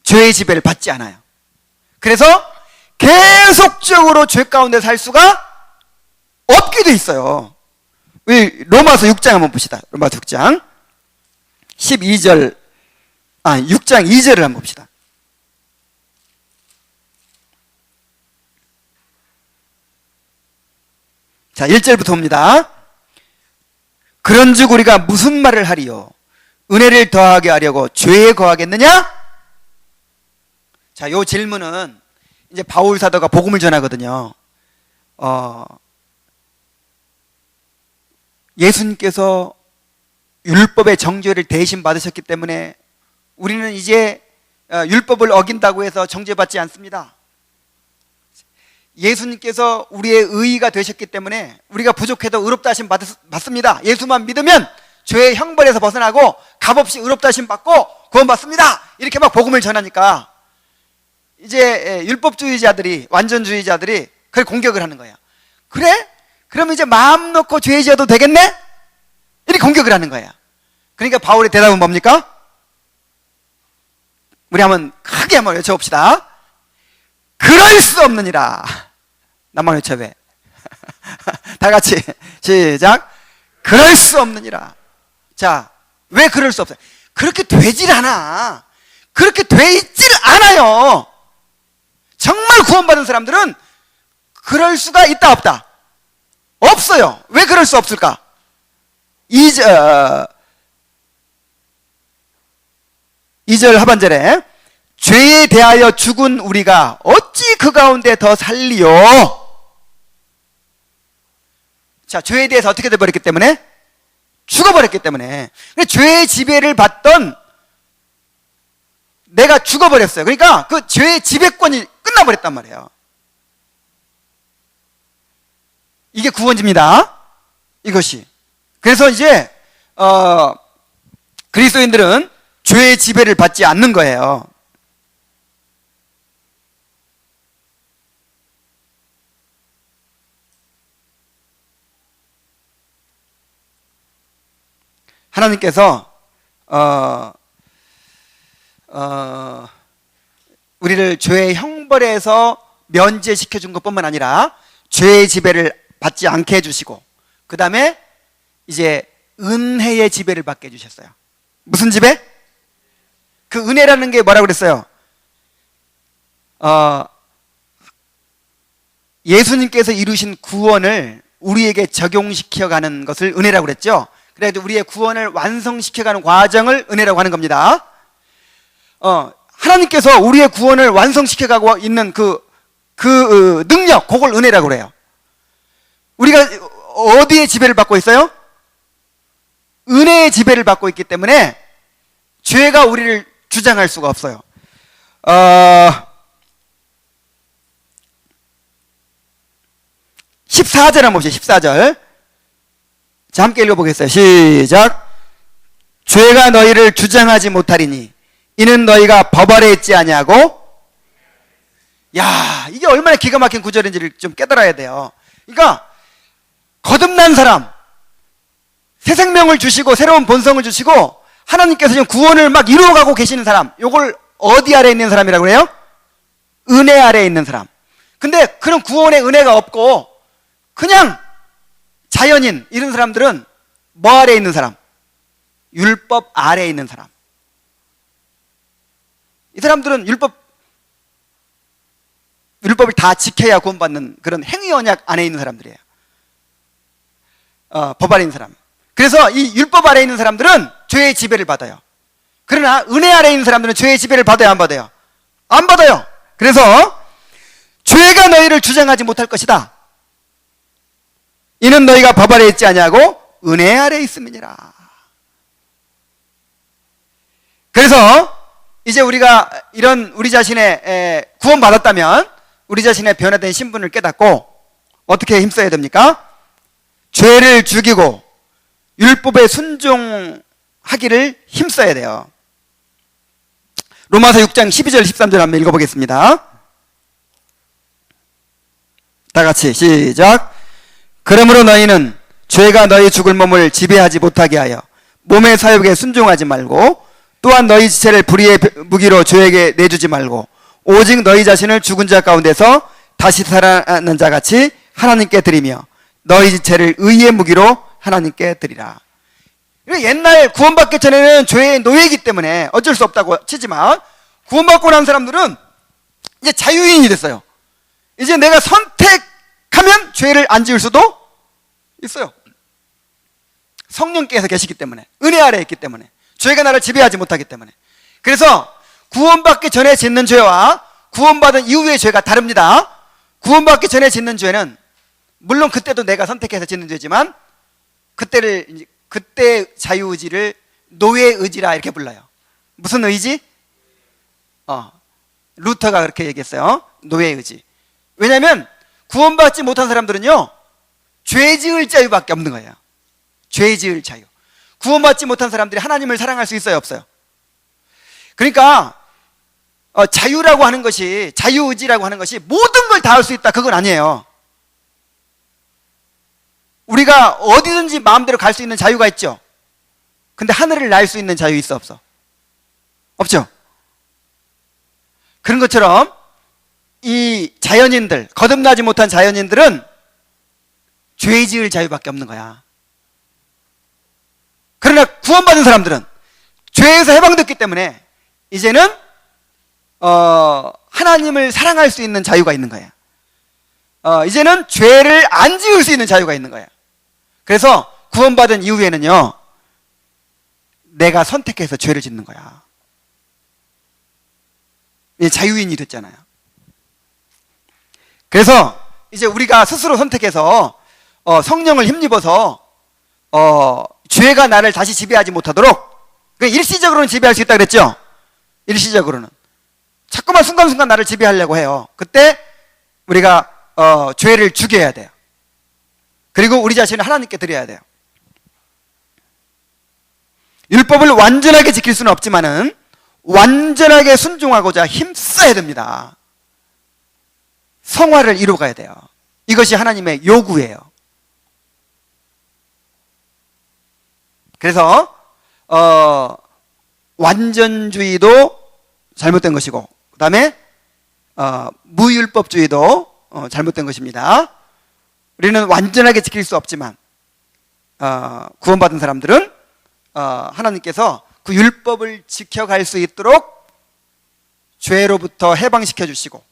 죄의 지배를 받지 않아요. 그래서 계속적으로 죄 가운데 살 수가 없게 돼 있어요. 우리 로마서 6장 한번 봅시다. 로마서 6장 6장 2절을 한번 봅시다. 자, 1절부터 봅니다. 그런즉 우리가 무슨 말을 하리요? 은혜를 더하게 하려고 죄에 거하겠느냐? 자, 요 질문은 이제 바울 사도가 복음을 전하거든요. 예수님께서 율법의 정죄를 대신 받으셨기 때문에 우리는 이제 율법을 어긴다고 해서 정죄받지 않습니다. 예수님께서 우리의 의의가 되셨기 때문에 우리가 부족해도 의롭다 하심 받습니다. 예수만 믿으면 죄의 형벌에서 벗어나고 값없이 의롭다 하심 받고 구원받습니다. 이렇게 막 복음을 전하니까 이제 율법주의자들이, 완전주의자들이 그걸 공격을 하는 거예요. 그래? 그럼 이제 마음 놓고 죄 지어도 되겠네? 이렇게 공격을 하는 거예요. 그러니까 바울의 대답은 뭡니까? 우리 한번 크게 한번 외쳐봅시다. 그럴 수 없느니라. 나만 외쳐 왜? 다 같이 시작. 그럴 수 없느니라. 자, 왜 그럴 수 없어요? 그렇게 되질 않아. 그렇게 돼 있질 않아요. 정말 구원받은 사람들은 그럴 수가 있다 없다? 없어요. 왜 그럴 수 없을까? 2절 하반절에 죄에 대하여 죽은 우리가 어찌 그 가운데 더 살리요? 자, 죄에 대해서 어떻게 돼버렸기 때문에? 죽어버렸기 때문에. 죄의 지배를 받던 내가 죽어버렸어요. 그러니까 그 죄의 지배권이 끝나버렸단 말이에요. 이게 구원입니다. 이것이. 그래서 이제 그리스도인들은 죄의 지배를 받지 않는 거예요. 하나님께서 우리를 죄의 형벌에서 면제시켜 준 것뿐만 아니라 죄의 지배를 받지 않게 해주시고, 그 다음에 이제 은혜의 지배를 받게 해주셨어요. 무슨 지배? 그 은혜라는 게 뭐라고 그랬어요? 예수님께서 이루신 구원을 우리에게 적용시켜가는 것을 은혜라고 그랬죠. 그래서 우리의 구원을 완성시켜가는 과정을 은혜라고 하는 겁니다. 하나님께서 우리의 구원을 완성시켜가고 있는 그 능력, 그걸 은혜라고 그래요. 우리가 어디에 지배를 받고 있어요? 은혜의 지배를 받고 있기 때문에 죄가 우리를 주장할 수가 없어요. 14절 한번 봅시다. 14절. 자, 함께 읽어보겠어요. 시작. 죄가 너희를 주장하지 못하리니 이는 너희가 법 아래 있지 아니하고. 야, 이게 얼마나 기가 막힌 구절인지를 좀 깨달아야 돼요. 그러니까 거듭난 사람, 새 생명을 주시고 새로운 본성을 주시고 하나님께서 지금 구원을 막 이루어가고 계시는 사람, 요걸 어디 아래 있는 사람이라고 그래요? 은혜 아래 있는 사람. 근데 그런 구원의 은혜가 없고 그냥 자연인 이런 사람들은 뭐 아래 있는 사람? 율법 아래 있는 사람. 이 사람들은 율법을 다 지켜야 구원받는 그런 행위 언약 안에 있는 사람들이에요. 법 아래 있는 사람. 그래서 이 율법 아래 있는 사람들은 죄의 지배를 받아요. 그러나 은혜 아래 있는 사람들은 죄의 지배를 받아요, 안 받아요? 안 받아요. 그래서 죄가 너희를 주장하지 못할 것이다. 이는 너희가 법 아래 있지 아니하고 은혜 아래 있음이니라. 그래서 이제 우리가 이런 우리 자신의 구원받았다면 우리 자신의 변화된 신분을 깨닫고 어떻게 힘써야 됩니까? 죄를 죽이고 율법에 순종하기를 힘써야 돼요. 로마서 6장 12절 13절 한번 읽어보겠습니다. 다 같이 시작. 그러므로 너희는 죄가 너희 죽을 몸을 지배하지 못하게 하여 몸의 사욕에 순종하지 말고 또한 너희 지체를 불의의 무기로 죄에게 내주지 말고 오직 너희 자신을 죽은 자 가운데서 다시 살아난 자 같이 하나님께 드리며 너희 지체를 의의 무기로 하나님께 드리라. 옛날 구원받기 전에는 죄의 노예이기 때문에 어쩔 수 없다고 치지만 구원받고 난 사람들은 이제 자유인이 됐어요. 이제 내가 선택하면 죄를 안 지을 수도 있어요. 성령께서 계시기 때문에, 은혜 아래에 있기 때문에, 죄가 나를 지배하지 못하기 때문에. 그래서 구원받기 전에 짓는 죄와 구원받은 이후의 죄가 다릅니다. 구원받기 전에 짓는 죄는 물론 그때도 내가 선택해서 짓는 죄지만 그때 자유의지를 노예의지라 이렇게 불러요. 무슨 의지? 루터가 그렇게 얘기했어요. 노예의지. 왜냐하면 구원받지 못한 사람들은요 죄 지을 자유밖에 없는 거예요. 죄 지을 자유. 구원받지 못한 사람들이 하나님을 사랑할 수 있어요, 없어요? 그러니까 자유라고 하는 것이, 자유의지라고 하는 것이 모든 걸 다 할 수 있다, 그건 아니에요. 우리가 어디든지 마음대로 갈 수 있는 자유가 있죠. 근데 하늘을 날 수 있는 자유 있어, 없어? 없죠. 그런 것처럼 이 자연인들, 거듭나지 못한 자연인들은 죄 지을 자유밖에 없는 거야. 그러나 구원받은 사람들은 죄에서 해방됐기 때문에 이제는 하나님을 사랑할 수 있는 자유가 있는 거야. 이제는 죄를 안 지을 수 있는 자유가 있는 거야. 그래서 구원받은 이후에는요 내가 선택해서 죄를 짓는 거야. 자유인이 됐잖아요. 그래서 이제 우리가 스스로 선택해서 성령을 힘입어서 죄가 나를 다시 지배하지 못하도록, 일시적으로는 지배할 수 있다 그랬죠. 일시적으로는 자꾸만 순간순간 나를 지배하려고 해요. 그때 우리가 죄를 죽여야 돼요. 그리고 우리 자신을 하나님께 드려야 돼요. 율법을 완전하게 지킬 수는 없지만은 완전하게 순종하고자 힘써야 됩니다. 성화를 이루어가야 돼요. 이것이 하나님의 요구예요. 그래서 완전주의도 잘못된 것이고 그 다음에 무율법주의도 잘못된 것입니다. 우리는 완전하게 지킬 수 없지만 구원받은 사람들은 하나님께서 그 율법을 지켜갈 수 있도록 죄로부터 해방시켜 주시고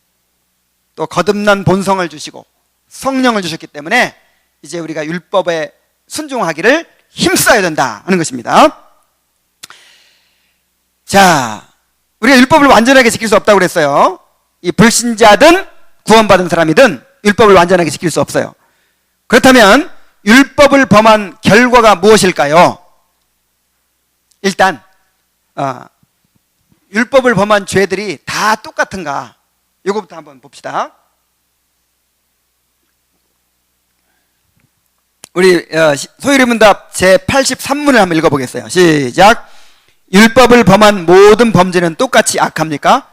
또 거듭난 본성을 주시고 성령을 주셨기 때문에 이제 우리가 율법에 순종하기를 힘써야 된다 하는 것입니다. 자, 우리가 율법을 완전하게 지킬 수 없다고 그랬어요. 이 불신자든 구원받은 사람이든 율법을 완전하게 지킬 수 없어요. 그렇다면 율법을 범한 결과가 무엇일까요? 일단 율법을 범한 죄들이 다 똑같은가? 이거부터 한번 봅시다. 우리 소유리문답 제83문을 한번 읽어보겠어요. 시작. 율법을 범한 모든 범죄는 똑같이 악합니까?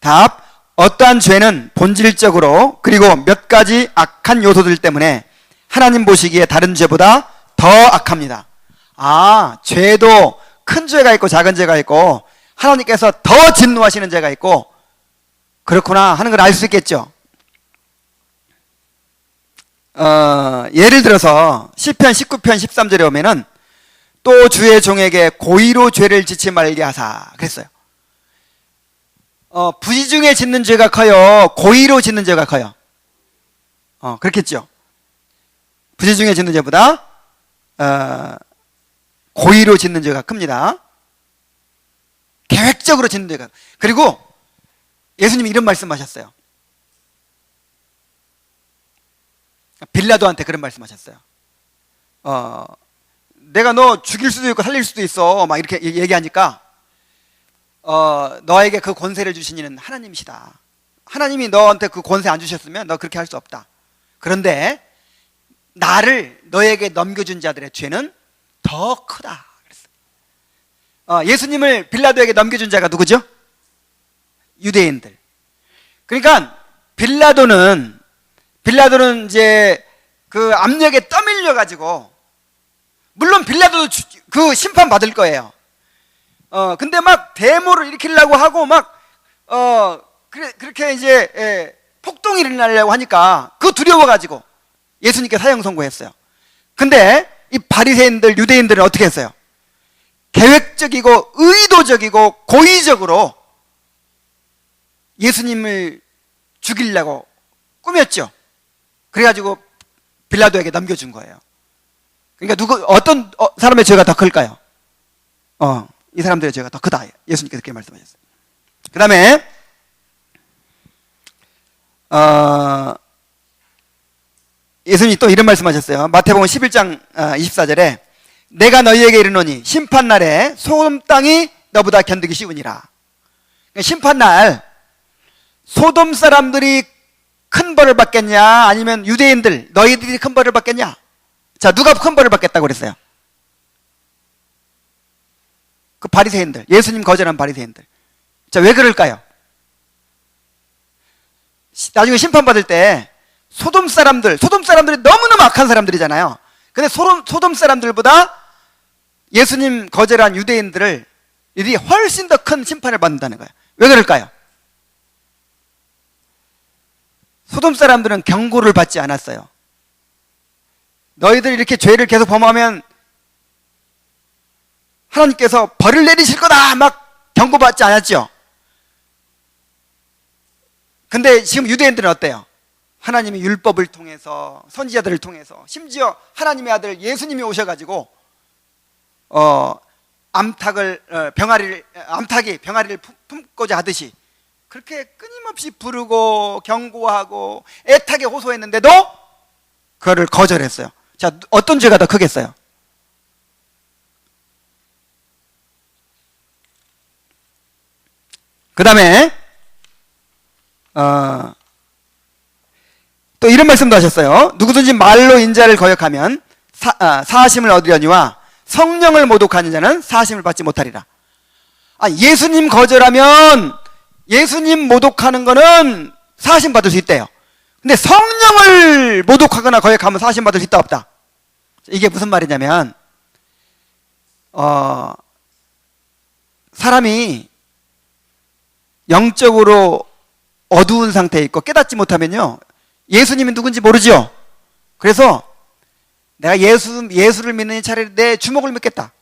답. 어떠한 죄는 본질적으로 그리고 몇 가지 악한 요소들 때문에 하나님 보시기에 다른 죄보다 더 악합니다. 죄도 큰 죄가 있고 작은 죄가 있고 하나님께서 더 진노하시는 죄가 있고 그렇구나 하는 걸 알 수 있겠죠. 예를 들어서 시편 19편 13절에 오면은 또 주의 종에게 고의로 죄를 짓지 말게 하사 그랬어요. 부지중에 짓는 죄가 커요? 고의로 짓는 죄가 커요? 그렇겠죠. 부지중에 짓는 죄보다 고의로 짓는 죄가 큽니다. 계획적으로 짓는 죄가. 그리고 예수님이 이런 말씀하셨어요. 빌라도한테 그런 말씀하셨어요. 내가 너 죽일 수도 있고 살릴 수도 있어 막 이렇게 얘기하니까 너에게 그 권세를 주신 이는 하나님이시다. 하나님이 너한테 그 권세 안 주셨으면 너 그렇게 할 수 없다. 그런데 나를 너에게 넘겨준 자들의 죄는 더 크다 그랬어요. 예수님을 빌라도에게 넘겨준 자가 누구죠? 유대인들. 그러니까 빌라도는 이제 그 압력에 떠밀려 가지고 물론 빌라도도 그 심판 받을 거예요. 근데 막 데모를 일으키려고 하고 막 그렇게 이제 폭동이 일어나려고 하니까 그 두려워 가지고 예수님께 사형 선고했어요. 근데 이 바리새인들 유대인들은 어떻게 했어요? 계획적이고 의도적이고 고의적으로 예수님을 죽이려고 꾸몄죠. 그래가지고 빌라도에게 넘겨준 거예요. 그러니까 어떤 사람의 죄가 더 클까요? 이 사람들의 죄가 더 크다. 예수님께서 그렇게 말씀하셨어요. 그 다음에 예수님이 또 이런 말씀하셨어요. 마태복음 11장 24절에 내가 너희에게 이르노니 심판날에 소돔 땅이 너보다 견디기 쉬우니라. 그러니까 심판날 소돔 사람들이 큰 벌을 받겠냐 아니면 유대인들 너희들이 큰 벌을 받겠냐? 자, 누가 큰 벌을 받겠다고 그랬어요? 그 바리새인들, 예수님 거절한 바리새인들. 자, 왜 그럴까요? 나중에 심판받을 때 소돔 사람들이 너무너무 악한 사람들이잖아요. 근데 소돔 사람들보다 예수님 거절한 유대인들이 훨씬 더 큰 심판을 받는다는 거예요. 왜 그럴까요? 소돔 사람들은 경고를 받지 않았어요. 너희들 이렇게 죄를 계속 범하면 하나님께서 벌을 내리실 거다 막 경고받지 않았죠. 근데 지금 유대인들은 어때요? 하나님이 율법을 통해서 선지자들을 통해서 심지어 하나님의 아들 예수님이 오셔가지고 암탉이 병아리를 품고자 하듯이 그렇게 끊임없이 부르고 경고하고 애타게 호소했는데도 그거를 거절했어요. 자, 어떤 죄가 더 크겠어요? 그 다음에 또 이런 말씀도 하셨어요. 누구든지 말로 인자를 거역하면 사하심을 얻으려니와 성령을 모독하는 자는 사하심을 받지 못하리라. 예수님 거절하면 예수님 모독하는 거는 사하심 받을 수 있대요. 근데 성령을 모독하거나 거역하면 사하심 받을 수 있다 없다? 이게 무슨 말이냐면 사람이 영적으로 어두운 상태에 있고 깨닫지 못하면요 예수님이 누군지 모르죠. 그래서 내가 예수를 믿는 차라리 내 주먹을 믿겠다.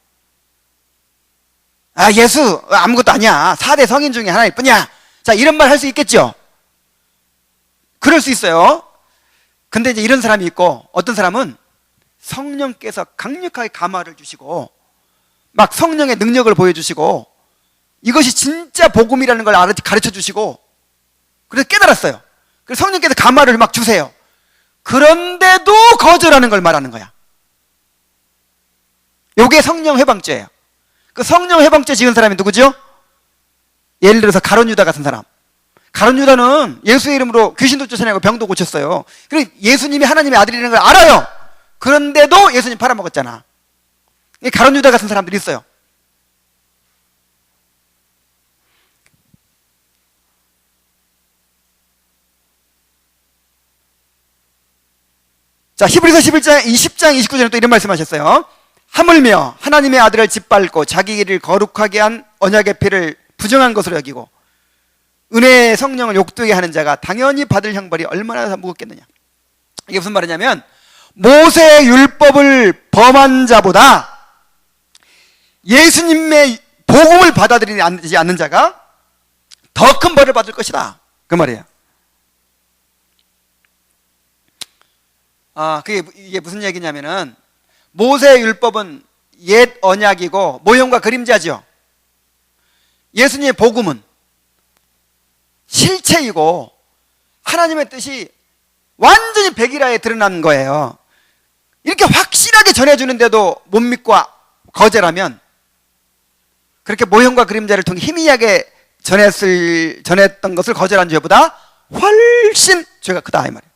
아, 예수 아무것도 아니야. 4대 성인 중에 하나일 뿐이야. 자, 이런 말 할 수 있겠죠? 그럴 수 있어요. 근데 이제 이런 사람이 있고, 어떤 사람은 성령께서 강력하게 감화를 주시고 막 성령의 능력을 보여주시고 이것이 진짜 복음이라는 걸 가르쳐 주시고, 그래서 깨달았어요. 그래서 성령께서 감화를 막 주세요. 그런데도 거절하는 걸 말하는 거야. 요게 성령 해방죄예요. 그 성령 해방죄 지은 사람이 누구죠? 예를 들어서 가룟 유다 같은 사람. 가룟 유다는 예수의 이름으로 귀신도 쫓아내고 병도 고쳤어요. 그리고 예수님이 하나님의 아들이라는 걸 알아요. 그런데도 예수님 팔아먹었잖아. 가룟 유다 같은 사람들이 있어요. 자, 히브리서 10장 29절에 또 이런 말씀하셨어요. 하물며 하나님의 아들을 짓밟고 자기 길을 거룩하게 한 언약의 피를 부정한 것으로 여기고 은혜의 성령을 욕되게 하는 자가 당연히 받을 형벌이 얼마나 더 무겁겠느냐. 이게 무슨 말이냐면, 모세의 율법을 범한 자보다 예수님의 복음을 받아들이지 않는 자가 더 큰 벌을 받을 것이다, 그 말이에요. 이게 무슨 얘기냐면은, 모세의 율법은 옛 언약이고 모형과 그림자죠. 예수님의 복음은 실체이고 하나님의 뜻이 완전히 백일화에 드러난 거예요. 이렇게 확실하게 전해주는데도 못 믿고 거절하면, 그렇게 모형과 그림자를 통해 희미하게 전했던 것을 거절한 죄보다 훨씬 죄가 크다, 이 말이에요.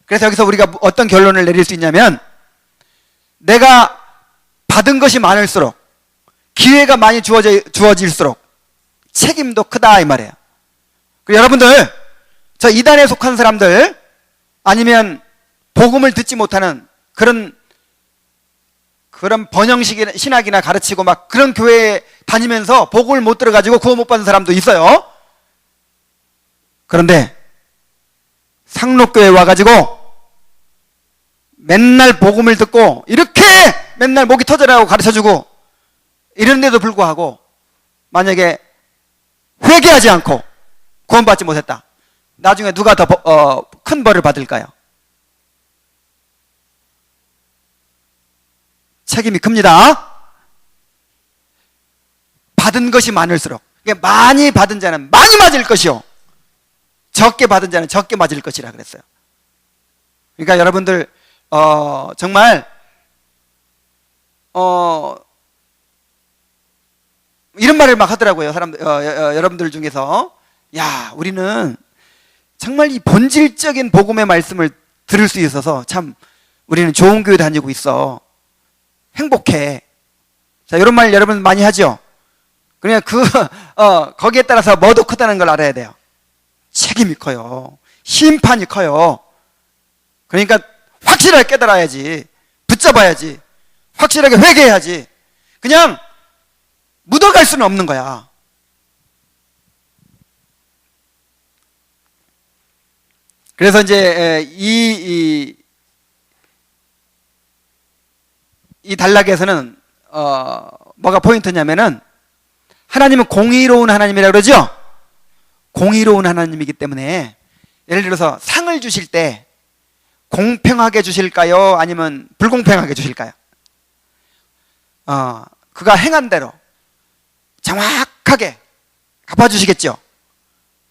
그래서 여기서 우리가 어떤 결론을 내릴 수 있냐면, 내가 받은 것이 많을수록, 기회가 많이 주어질수록 책임도 크다, 이 말이에요. 그리고 여러분들, 저 이단에 속한 사람들, 아니면 복음을 듣지 못하는 그런 번영식 신학이나 가르치고 막 그런 교회에 다니면서 복음을 못 들어가지고 구원 못 받은 사람도 있어요. 그런데 상록교회 와가지고 맨날 복음을 듣고 이렇게 맨날 목이 터져라고 가르쳐주고 이런데도 불구하고 만약에 회개하지 않고 구원받지 못했다, 나중에 누가 더 큰 벌을 받을까요? 책임이 큽니다. 받은 것이 많을수록, 많이 받은 자는 많이 맞을 것이요, 적게 받은 자는 적게 맞을 것이라 그랬어요. 그러니까 여러분들 정말 이런 말을 막 하더라고요. 여러분들 중에서, 야, 우리는 정말 이 본질적인 복음의 말씀을 들을 수 있어서 참 우리는 좋은 교회 다니고 있어, 행복해. 자, 이런 말 여러분 많이 하죠. 그러니까 거기에 따라서 뭐도 크다는 걸 알아야 돼요. 책임이 커요. 심판이 커요. 그러니까 확실하게 깨달아야지. 붙잡아야지. 확실하게 회개해야지. 그냥 묻어갈 수는 없는 거야. 그래서 이제 이 단락에서는 뭐가 포인트냐면은, 하나님은 공의로운 하나님이라고 그러죠. 공의로운 하나님이기 때문에 예를 들어서 상을 주실 때 공평하게 주실까요? 아니면 불공평하게 주실까요? 그가 행한 대로 정확하게 갚아주시겠죠.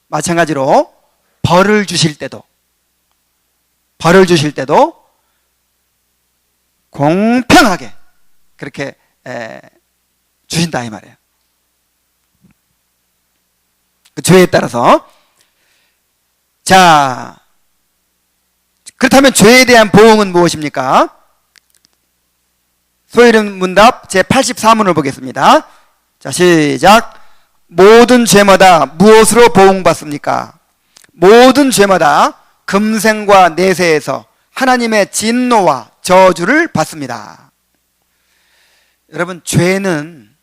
마찬가지로 벌을 주실 때도 공평하게 그렇게 주신다, 이 말이에요. 그 죄에 따라서. 자, 그렇다면 죄에 대한 보응은 무엇입니까? 소위름 문답 제84문을 보겠습니다. 자, 시작. 모든 죄마다 무엇으로 보응받습니까? 모든 죄마다 금생과 내세에서 하나님의 진노와 저주를 받습니다. 여러분, 죄는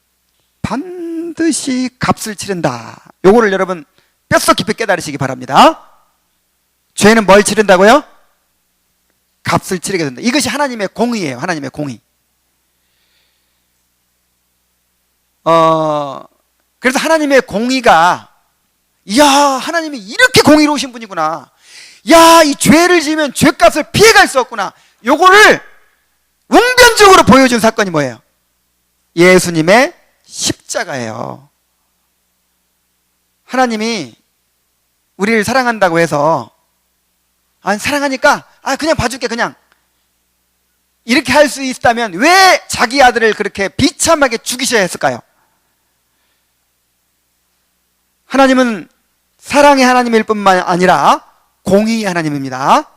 반드시 값을 치른다. 요거를 여러분 뼛속 깊이 깨달으시기 바랍니다. 죄는 뭘 치른다고요? 값을 치르게 된다. 이것이 하나님의 공의예요. 하나님의 공의. 그래서 하나님의 공의가, 이야, 하나님이 이렇게 공의로우신 분이구나. 야, 이 죄를 지으면 죄값을 피해갈 수 없구나. 요거를 웅변적으로 보여준 사건이 뭐예요? 예수님의 십자가예요. 하나님이 우리를 사랑한다고 해서, 사랑하니까 그냥 봐줄게, 그냥 이렇게 할 수 있다면 왜 자기 아들을 그렇게 비참하게 죽이셔야 했을까요? 하나님은 사랑의 하나님일 뿐만 아니라 공의의 하나님입니다.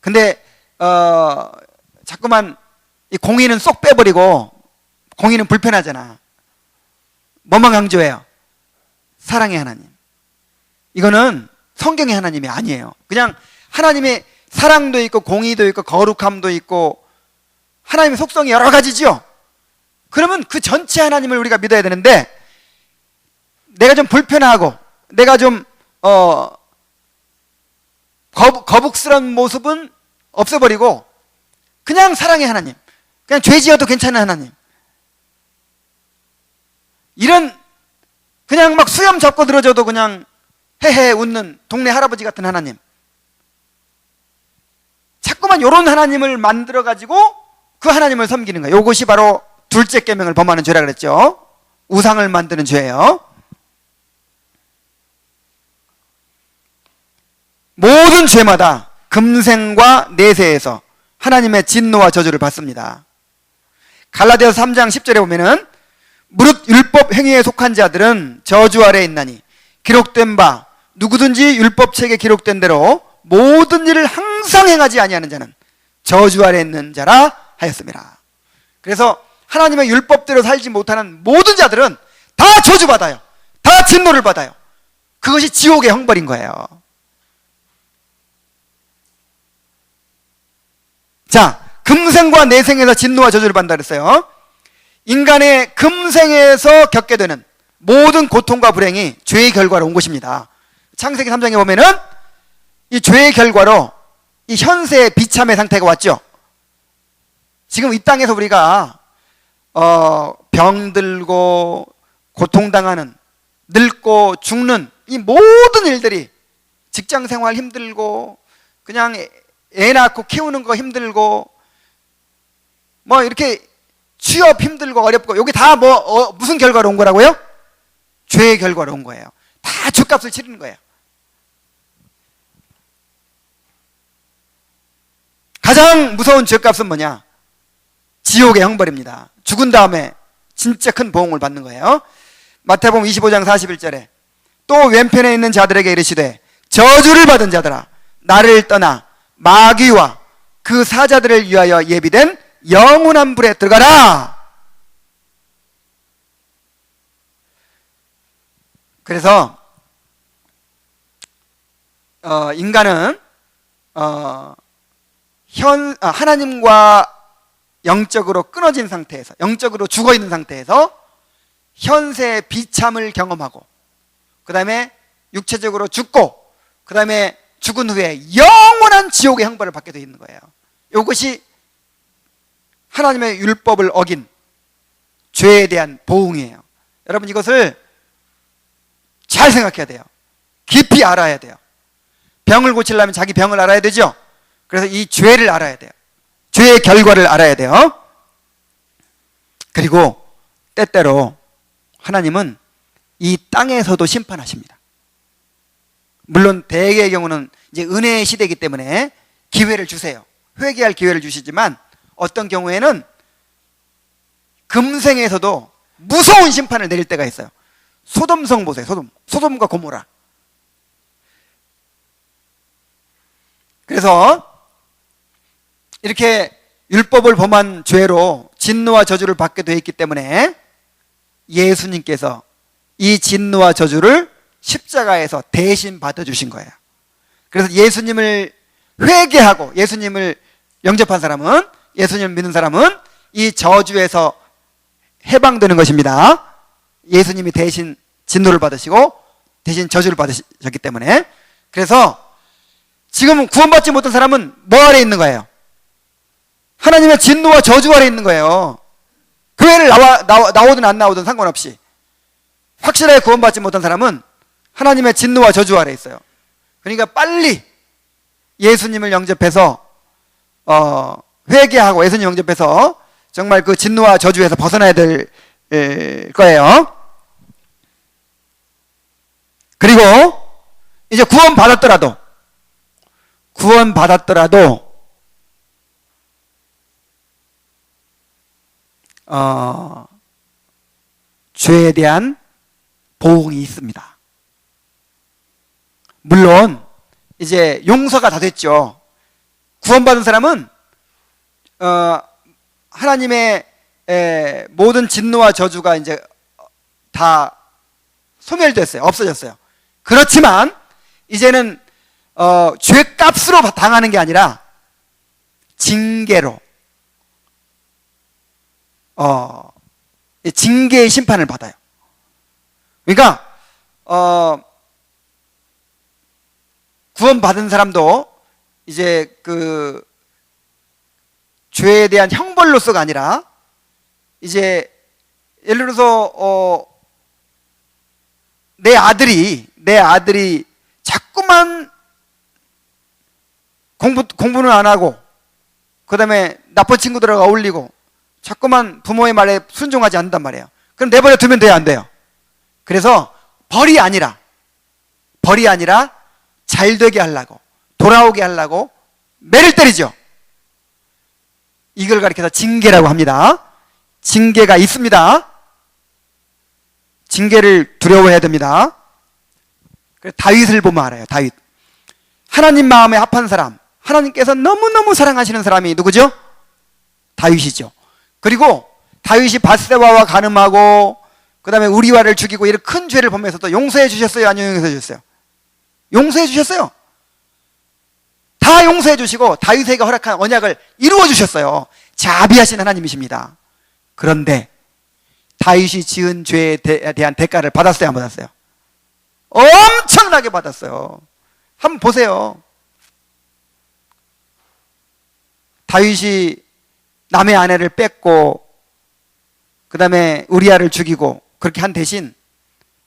근데 자꾸만 이 공의는 쏙 빼버리고, 공의는 불편하잖아. 뭐만 강조해요? 사랑의 하나님. 이거는 성경의 하나님이 아니에요. 그냥 하나님의 사랑도 있고 공의도 있고 거룩함도 있고 하나님의 속성이 여러 가지죠. 그러면 그 전체 하나님을 우리가 믿어야 되는데, 내가 좀 불편하고 내가 좀 거북스러운 모습은 없애버리고 그냥 사랑의 하나님, 그냥 죄 지어도 괜찮은 하나님, 이런 그냥 막 수염 잡고 들어줘도 그냥 헤헤 웃는 동네 할아버지 같은 하나님, 자꾸만 이런 하나님을 만들어가지고 그 하나님을 섬기는 거예요. 이것이 바로 둘째 계명을 범하는 죄라 그랬죠. 우상을 만드는 죄예요. 모든 죄마다 금생과 내세에서 하나님의 진노와 저주를 받습니다. 갈라디아서 3장 10절에 보면은 무릇 율법 행위에 속한 자들은 저주 아래에 있나니 기록된 바 누구든지 율법책에 기록된 대로 모든 일을 항상 행하지 아니하는 자는 저주 아래에 있는 자라 하였습니다. 그래서 하나님의 율법대로 살지 못하는 모든 자들은 다 저주받아요. 다 진노를 받아요. 그것이 지옥의 형벌인 거예요. 자, 금생과 내생에서 진노와 저주를 받는다 그랬어요. 인간의 금생에서 겪게 되는 모든 고통과 불행이 죄의 결과로 온 것입니다. 창세기 3장에 보면은 이 죄의 결과로 이 현세의 비참의 상태가 왔죠. 지금 이 땅에서 우리가 병들고 고통당하는, 늙고 죽는 이 모든 일들이, 직장생활 힘들고 그냥 애 낳고 키우는 거 힘들고 뭐 이렇게 취업 힘들고 어렵고, 여기 다 무슨 결과로 온 거라고요? 죄의 결과로 온 거예요. 다 죄값을 치르는 거예요. 가장 무서운 죄값은 뭐냐? 지옥의 형벌입니다. 죽은 다음에 진짜 큰 보응을 받는 거예요. 마태복음 25장 41절에 또 왼편에 있는 자들에게 이르시되 저주를 받은 자들아, 나를 떠나 마귀와 그 사자들을 위하여 예비된 영원한 불에 들어가라. 그래서 인간은 하나님과 영적으로 끊어진 상태에서, 영적으로 죽어있는 상태에서 현세의 비참을 경험하고, 그 다음에 육체적으로 죽고, 그 다음에 죽은 후에 영원한 지옥의 형벌을 받게 되어 있는 거예요. 이것이 하나님의 율법을 어긴 죄에 대한 보응이에요. 여러분, 이것을 잘 생각해야 돼요. 깊이 알아야 돼요. 병을 고치려면 자기 병을 알아야 되죠. 그래서 이 죄를 알아야 돼요. 죄의 결과를 알아야 돼요. 그리고 때때로 하나님은 이 땅에서도 심판하십니다. 물론 대개의 경우는 이제 은혜의 시대이기 때문에 기회를 주세요. 회개할 기회를 주시지만 어떤 경우에는 금생에서도 무서운 심판을 내릴 때가 있어요. 소돔성 보세요. 소돔과 고모라. 그래서 이렇게 율법을 범한 죄로 진노와 저주를 받게 되어 있기 때문에 예수님께서 이 진노와 저주를 십자가에서 대신 받아주신 거예요. 그래서 예수님을 회개하고 예수님을 영접한 사람은, 예수님을 믿는 사람은 이 저주에서 해방되는 것입니다. 예수님이 대신 진노를 받으시고 대신 저주를 받으셨기 때문에. 그래서 지금 구원받지 못한 사람은 뭐 아래 있는 거예요? 하나님의 진노와 저주 아래 있는 거예요. 교회를 나오든 안 나오든 상관없이 확실하게 구원받지 못한 사람은 하나님의 진노와 저주 아래 있어요. 그러니까 빨리 예수님을 영접해서 회개하고 예수님 영접해서 정말 그 진노와 저주에서 벗어나야 될 거예요. 그리고 이제 구원받았더라도 죄에 대한 보응이 있습니다. 물론 이제 용서가 다 됐죠. 구원받은 사람은 하나님의 모든 진노와 저주가 이제 다 소멸됐어요. 없어졌어요. 그렇지만 이제는 죄값으로 당하는 게 아니라 징계로 징계의 심판을 받아요. 그러니까 구원받은 사람도 이제 그 죄에 대한 형벌로서가 아니라 이제 예를 들어서 내 아들이 자꾸만 공부는 안 하고 그 다음에 나쁜 친구들하고 어울리고 자꾸만 부모의 말에 순종하지 않는단 말이에요. 그럼 내버려 두면 돼요, 안 돼요? 그래서 벌이 아니라 잘 되게 하려고, 돌아오게 하려고 매를 때리죠. 이걸 가리켜서 징계라고 합니다. 징계가 있습니다. 징계를 두려워해야 됩니다. 다윗을 보면 알아요. 다윗, 하나님 마음에 합한 사람, 하나님께서 너무너무 사랑하시는 사람이 누구죠? 다윗이죠. 그리고 다윗이 밧세바와 간음하고 그 다음에 우리와를 죽이고 이런 큰 죄를 범해서도 용서해 주셨어요? 아니면 용서해 주셨어요? 용서해 주셨어요. 다 용서해 주시고 다윗에게 허락한 언약을 이루어 주셨어요. 자비하신 하나님이십니다. 그런데 다윗이 지은 죄에 대한 대가를 받았어요? 안 받았어요? 엄청나게 받았어요. 한번 보세요. 다윗이 남의 아내를 뺏고 그 다음에 우리아를 죽이고 그렇게 한 대신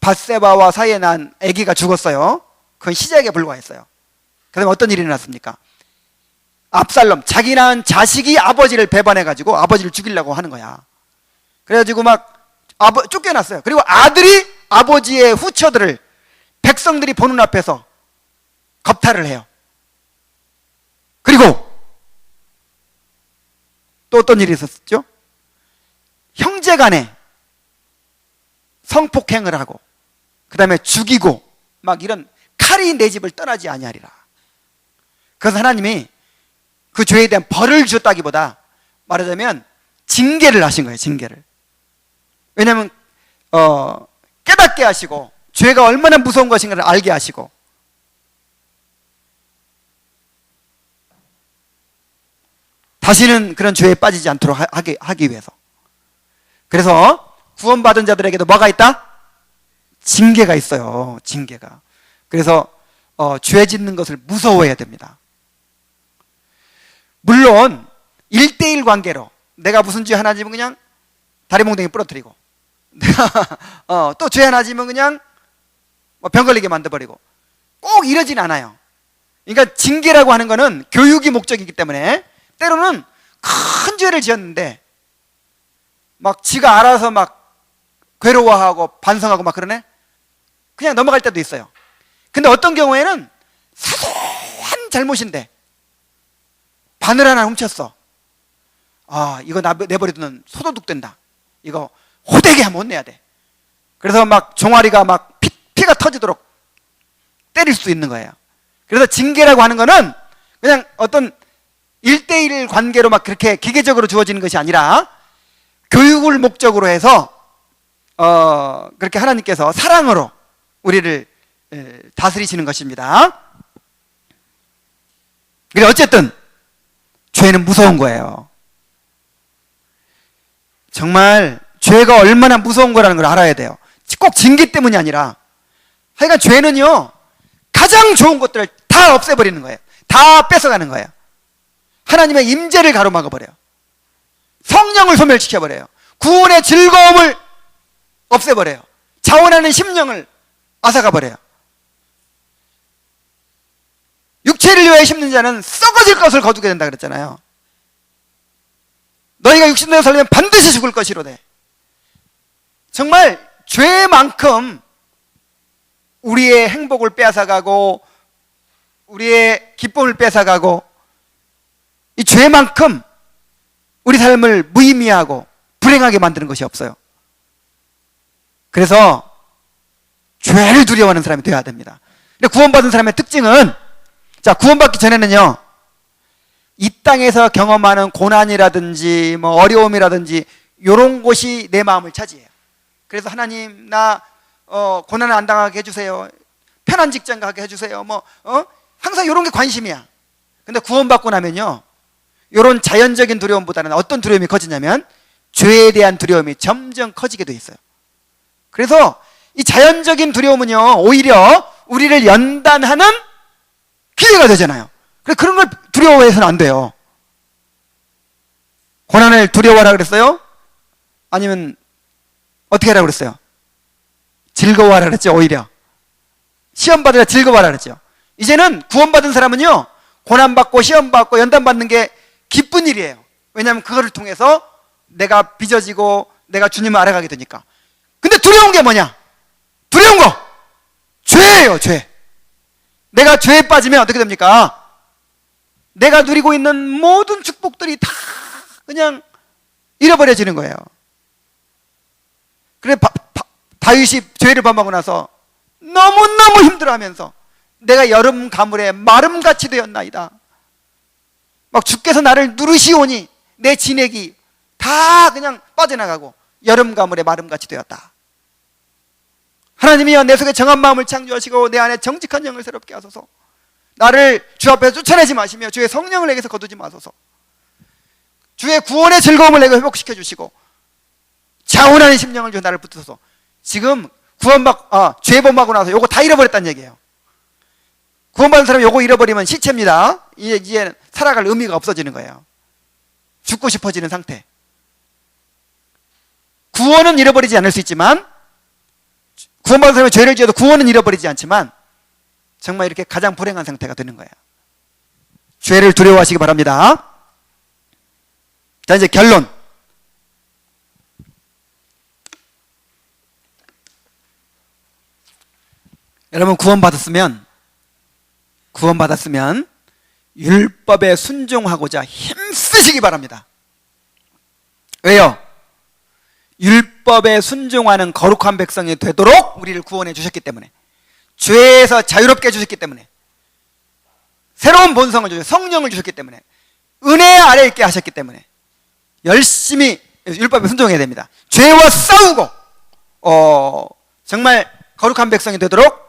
밧세바와 사이에 난 아기가 죽었어요. 그건 시작에 불과했어요. 그 다음에 어떤 일이 일어났습니까? 압살롬, 자기 낳은 자식이 아버지를 배반해가지고 아버지를 죽이려고 하는 거야. 그래가지고 막 쫓겨났어요. 그리고 아들이 아버지의 후처들을 백성들이 보는 앞에서 겁탈을 해요. 그리고 또 어떤 일이 있었죠? 형제간에 성폭행을 하고 그 다음에 죽이고 막 이런 칼이 내 집을 떠나지 아니하리라. 그래서 하나님이 그 죄에 대한 벌을 주었다기보다 말하자면 징계를 하신 거예요. 징계를. 왜냐하면 깨닫게 하시고 죄가 얼마나 무서운 것인가를 알게 하시고 다시는 그런 죄에 빠지지 않도록 하기 위해서. 그래서 구원받은 자들에게도 뭐가 있다? 징계가 있어요. 징계가. 그래서 죄 짓는 것을 무서워해야 됩니다. 물론 1대1 관계로 내가 무슨 죄 하나 지면 그냥 다리 몽둥이 부러뜨리고 내가 또 죄 하나 지면 그냥 병 걸리게 만들어버리고 꼭 이러진 않아요. 그러니까 징계라고 하는 거는 교육이 목적이기 때문에 때로는 큰 죄를 지었는데 막 지가 알아서 막 괴로워하고 반성하고 막 그러네? 그냥 넘어갈 때도 있어요. 근데 어떤 경우에는 사소한 잘못인데 바늘 하나 훔쳤어. 이거 내버려두면 소도둑 된다. 이거 호되게 하면 혼내야 돼. 그래서 막 종아리가 막 피가 터지도록 때릴 수 있는 거예요. 그래서 징계라고 하는 거는 그냥 어떤 1대1 관계로 막 그렇게 기계적으로 주어지는 것이 아니라 교육을 목적으로 해서 그렇게 하나님께서 사랑으로 우리를 다스리시는 것입니다. 그래 어쨌든 죄는 무서운 거예요. 정말 죄가 얼마나 무서운 거라는 걸 알아야 돼요. 꼭 징계 때문이 아니라 하여간 죄는요 가장 좋은 것들을 다 없애버리는 거예요. 다 뺏어가는 거예요. 하나님의 임재를 가로막아버려요. 성령을 소멸시켜버려요. 구원의 즐거움을 없애버려요. 자원하는 심령을 앗아가버려요. 육체를 위하여 심는 자는 썩어질 것을 거두게 된다 그랬잖아요. 너희가 육신대로 살면 반드시 죽을 것이로되. 정말 죄만큼 우리의 행복을 빼앗아가고 우리의 기쁨을 뺏어가고 이 죄만큼 우리 삶을 무의미하고 불행하게 만드는 것이 없어요. 그래서 죄를 두려워하는 사람이 되어야 됩니다. 근데 구원받은 사람의 특징은, 자, 구원받기 전에는요, 이 땅에서 경험하는 고난이라든지 뭐 어려움이라든지 이런 것이 내 마음을 차지해요. 그래서 하나님, 나 고난을 안 당하게 해주세요. 편한 직장 가게 해주세요. 항상 이런 게 관심이야. 근데 구원받고 나면요, 이런 자연적인 두려움보다는 어떤 두려움이 커지냐면 죄에 대한 두려움이 점점 커지게 돼 있어요. 그래서 이 자연적인 두려움은요, 오히려 우리를 연단하는 기회가 되잖아요. 그런 걸 두려워해서는 안 돼요. 고난을 두려워하라 그랬어요? 아니면 어떻게 하라고 그랬어요? 즐거워하라 그랬죠. 오히려 시험 받으라 즐거워하라 그랬죠. 이제는 구원받은 사람은요, 고난받고 시험받고 연단받는 게 기쁜 일이에요. 왜냐하면 그거를 통해서 내가 빚어지고 내가 주님을 알아가게 되니까. 근데 두려운 게 뭐냐? 두려운 거 죄예요. 죄. 내가 죄에 빠지면 어떻게 됩니까? 내가 누리고 있는 모든 축복들이 다 그냥 잃어버려지는 거예요. 그래 다윗이 죄를 범하고 나서 너무너무 힘들어하면서 내가 여름 가물에 마름같이 되었나이다. 막 주께서 나를 누르시오니 내 진액이 다 그냥 빠져나가고 여름 가물에 마름같이 되었다. 하나님이여, 내 속에 정한 마음을 창조하시고 내 안에 정직한 영을 새롭게 하소서. 나를 주 앞에서 쫓아내지 마시며 주의 성령을 내게서 거두지 마소서. 주의 구원의 즐거움을 내게 회복시켜 주시고 자원하는 심령을 주어 나를 붙여서. 지금 죄 범하고 나서 요거 다 잃어버렸다는 얘기예요. 구원받은 사람이 요거 잃어버리면 시체입니다. 이제 살아갈 의미가 없어지는 거예요. 죽고 싶어지는 상태. 구원은 잃어버리지 않을 수 있지만, 구원받은 사람이 죄를 지어도 구원은 잃어버리지 않지만 정말 이렇게 가장 불행한 상태가 되는 거예요. 죄를 두려워하시기 바랍니다. 자, 이제 결론. 여러분, 구원받았으면 율법에 순종하고자 힘쓰시기 바랍니다. 왜요? 율법에 순종하는 거룩한 백성이 되도록 우리를 구원해 주셨기 때문에, 죄에서 자유롭게 해주셨기 때문에, 새로운 본성을 주셨기, 성령을 주셨기 때문에, 은혜 아래 있게 하셨기 때문에 열심히 율법에 순종해야 됩니다. 죄와 싸우고 정말 거룩한 백성이 되도록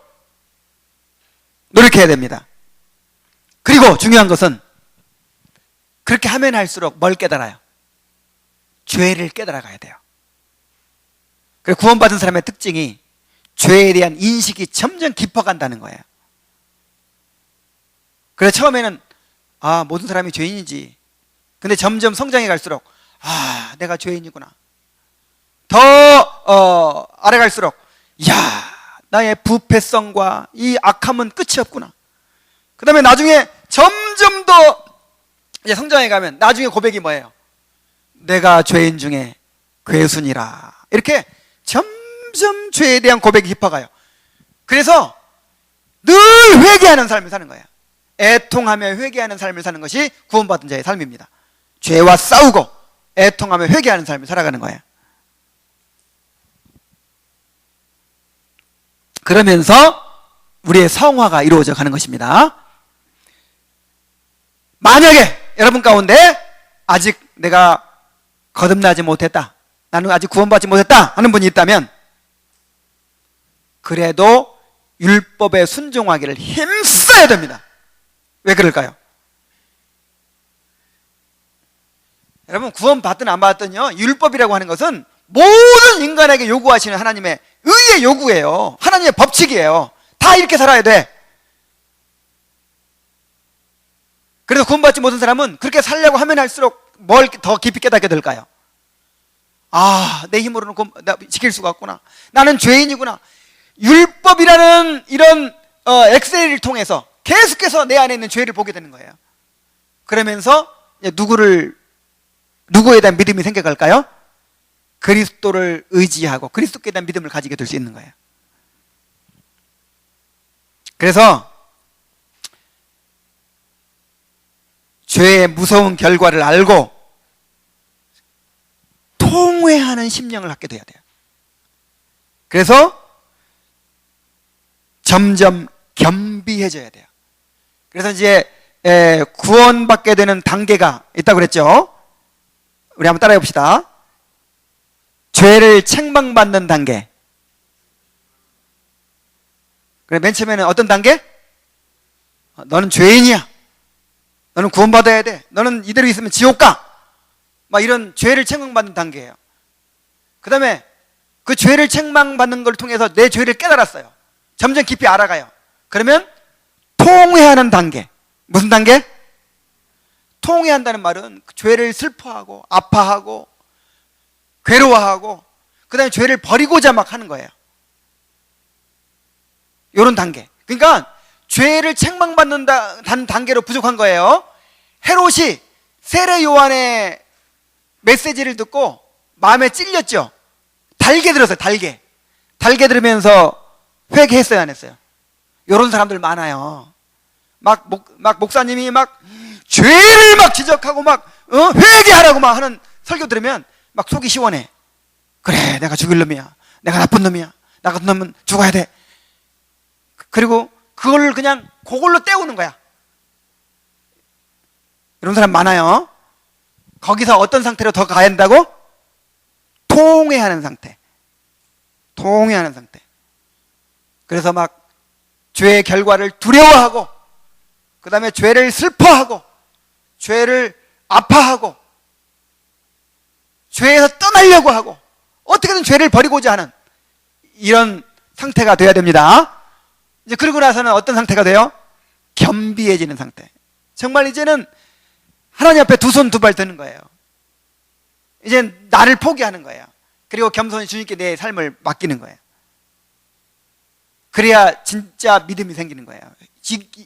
노력해야 됩니다. 그리고 중요한 것은 그렇게 하면 할수록 뭘 깨달아요? 죄를 깨달아 가야 돼요. 그래서 구원받은 사람의 특징이 죄에 대한 인식이 점점 깊어간다는 거예요. 그래서 처음에는 모든 사람이 죄인이지. 근데 점점 성장해 갈수록 내가 죄인이구나. 더 알아갈수록 나의 부패성과 이 악함은 끝이 없구나. 그 다음에 나중에 점점 더 이제 성장해 가면 나중에 고백이 뭐예요? 내가 죄인 중에 괴순이라. 이렇게 점점 죄에 대한 고백이 깊어가요. 그래서 늘 회개하는 삶을 사는 거예요. 애통하며 회개하는 삶을 사는 것이 구원받은 자의 삶입니다. 죄와 싸우고 애통하며 회개하는 삶을 살아가는 거예요. 그러면서 우리의 성화가 이루어져 가는 것입니다. 만약에 여러분 가운데 아직 내가 거듭나지 못했다, 나는 아직 구원받지 못했다 하는 분이 있다면, 그래도 율법에 순종하기를 힘써야 됩니다. 왜 그럴까요? 여러분, 구원받든 안 받든요, 율법이라고 하는 것은 모든 인간에게 요구하시는 하나님의 의의 요구예요. 하나님의 법칙이에요. 다 이렇게 살아야 돼. 그래서 구원받지 못한 사람은 그렇게 살려고 하면 할수록 뭘 더 깊이 깨닫게 될까요? 아, 내 힘으로는 지킬 수가 없구나. 나는 죄인이구나. 율법이라는 이런 엑셀을 통해서 계속해서 내 안에 있는 죄를 보게 되는 거예요. 그러면서 누구에 대한 믿음이 생겨갈까요? 그리스도를 의지하고 그리스도께 대한 믿음을 가지게 될 수 있는 거예요. 그래서 죄의 무서운 결과를 알고 통회하는 심령을 갖게 돼야 돼요. 그래서 점점 겸비해져야 돼요. 그래서 이제 구원받게 되는 단계가 있다고 그랬죠. 우리 한번 따라해 봅시다. 죄를 책망받는 단계. 그래, 맨 처음에는 어떤 단계? 너는 죄인이야. 너는 구원받아야 돼. 너는 이대로 있으면 지옥 가. 막 이런 죄를 책망받는 단계예요. 그 다음에 그 죄를 책망받는 걸 통해서 내 죄를 깨달았어요. 점점 깊이 알아가요. 그러면 통회하는 단계. 무슨 단계? 통회한다는 말은 죄를 슬퍼하고 아파하고 괴로워하고 그 다음에 죄를 버리고자 막 하는 거예요. 이런 단계. 그러니까 죄를 책망받는 단계로 부족한 거예요. 헤롯이 세례 요한의 메시지를 듣고 마음에 찔렸죠. 달게 들었어요. 달게 들으면서 회개했어요, 안 했어요? 이런 사람들 많아요. 막 목사님이 막 죄를 막 지적하고 막 회개하라고 막 하는 설교 들으면 막 속이 시원해. 그래, 내가 죽일 놈이야. 내가 나쁜 놈이야. 나 같은 놈은 죽어야 돼. 그리고 그걸 그냥 그걸로 때우는 거야. 이런 사람 많아요. 거기서 어떤 상태로 더 가야 한다고? 통회하는 상태. 통회하는 상태. 그래서 막 죄의 결과를 두려워하고 그 다음에 죄를 슬퍼하고 죄를 아파하고 죄에서 떠나려고 하고 어떻게든 죄를 버리고자 하는 이런 상태가 돼야 됩니다. 이제 그러고 나서는 어떤 상태가 돼요? 겸비해지는 상태. 정말 이제는 하나님 앞에 두 손 두 발 드는 거예요. 이제 나를 포기하는 거예요. 그리고 겸손히 주님께 내 삶을 맡기는 거예요. 그래야 진짜 믿음이 생기는 거예요.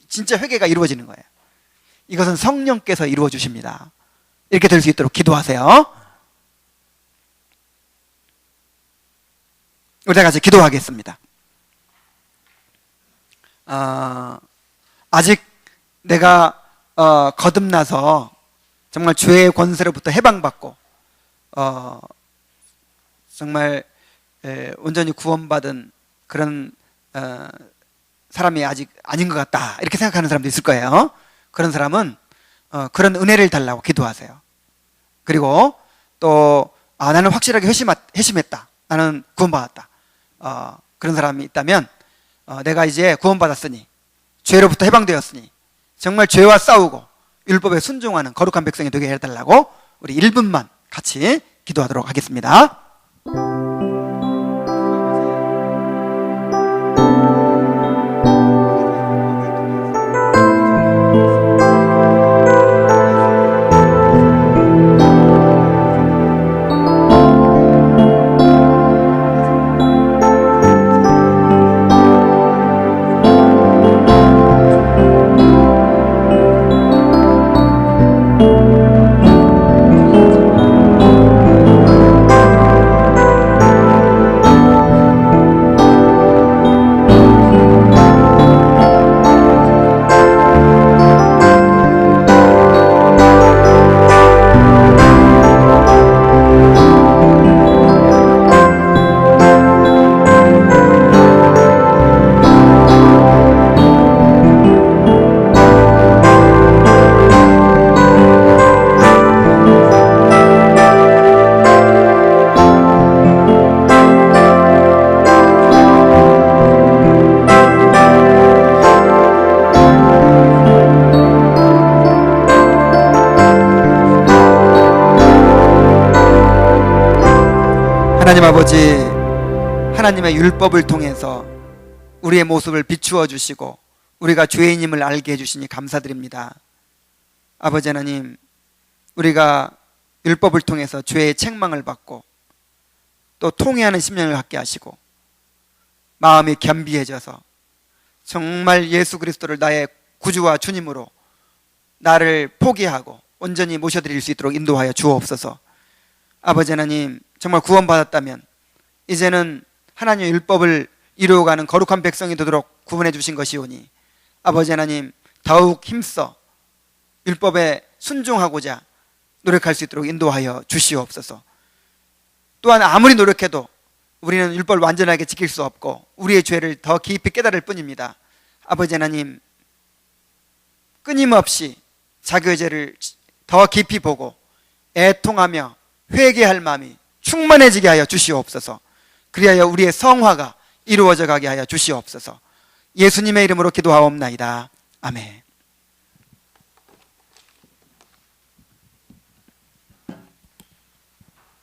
진짜 회개가 이루어지는 거예요. 이것은 성령께서 이루어 주십니다. 이렇게 될 수 있도록 기도하세요. 우리 다 같이 기도하겠습니다. 아직 내가 거듭나서 정말 죄의 권세로부터 해방받고 정말 온전히 구원받은 그런 사람이 아직 아닌 것 같다 이렇게 생각하는 사람도 있을 거예요. 그런 사람은 그런 은혜를 달라고 기도하세요. 그리고 또 나는 확실하게 회심했다. 나는 구원받았다. 그런 사람이 있다면 내가 이제 구원받았으니 죄로부터 해방되었으니 정말 죄와 싸우고 율법에 순종하는 거룩한 백성이 되게 해달라고 우리 1분만 같이 기도하도록 하겠습니다. 하나님 아버지, 하나님의 율법을 통해서 우리의 모습을 비추어 주시고 우리가 죄인임을 알게 해주시니 감사드립니다. 아버지 하나님, 우리가 율법을 통해서 죄의 책망을 받고 또 통회하는 심령을 갖게 하시고 마음이 겸비해져서 정말 예수 그리스도를 나의 구주와 주님으로 나를 포기하고 온전히 모셔드릴 수 있도록 인도하여 주옵소서. 아버지 하나님, 정말 구원받았다면 이제는 하나님의 율법을 이루어가는 거룩한 백성이 되도록 구원해 주신 것이오니 아버지 하나님, 더욱 힘써 율법에 순종하고자 노력할 수 있도록 인도하여 주시옵소서. 또한 아무리 노력해도 우리는 율법을 완전하게 지킬 수 없고 우리의 죄를 더 깊이 깨달을 뿐입니다. 아버지 하나님, 끊임없이 자기의 죄를 더 깊이 보고 애통하며 회개할 마음이 충만해지게 하여 주시옵소서. 그리하여 우리의 성화가 이루어져 가게 하여 주시옵소서. 예수님의 이름으로 기도하옵나이다. 아멘.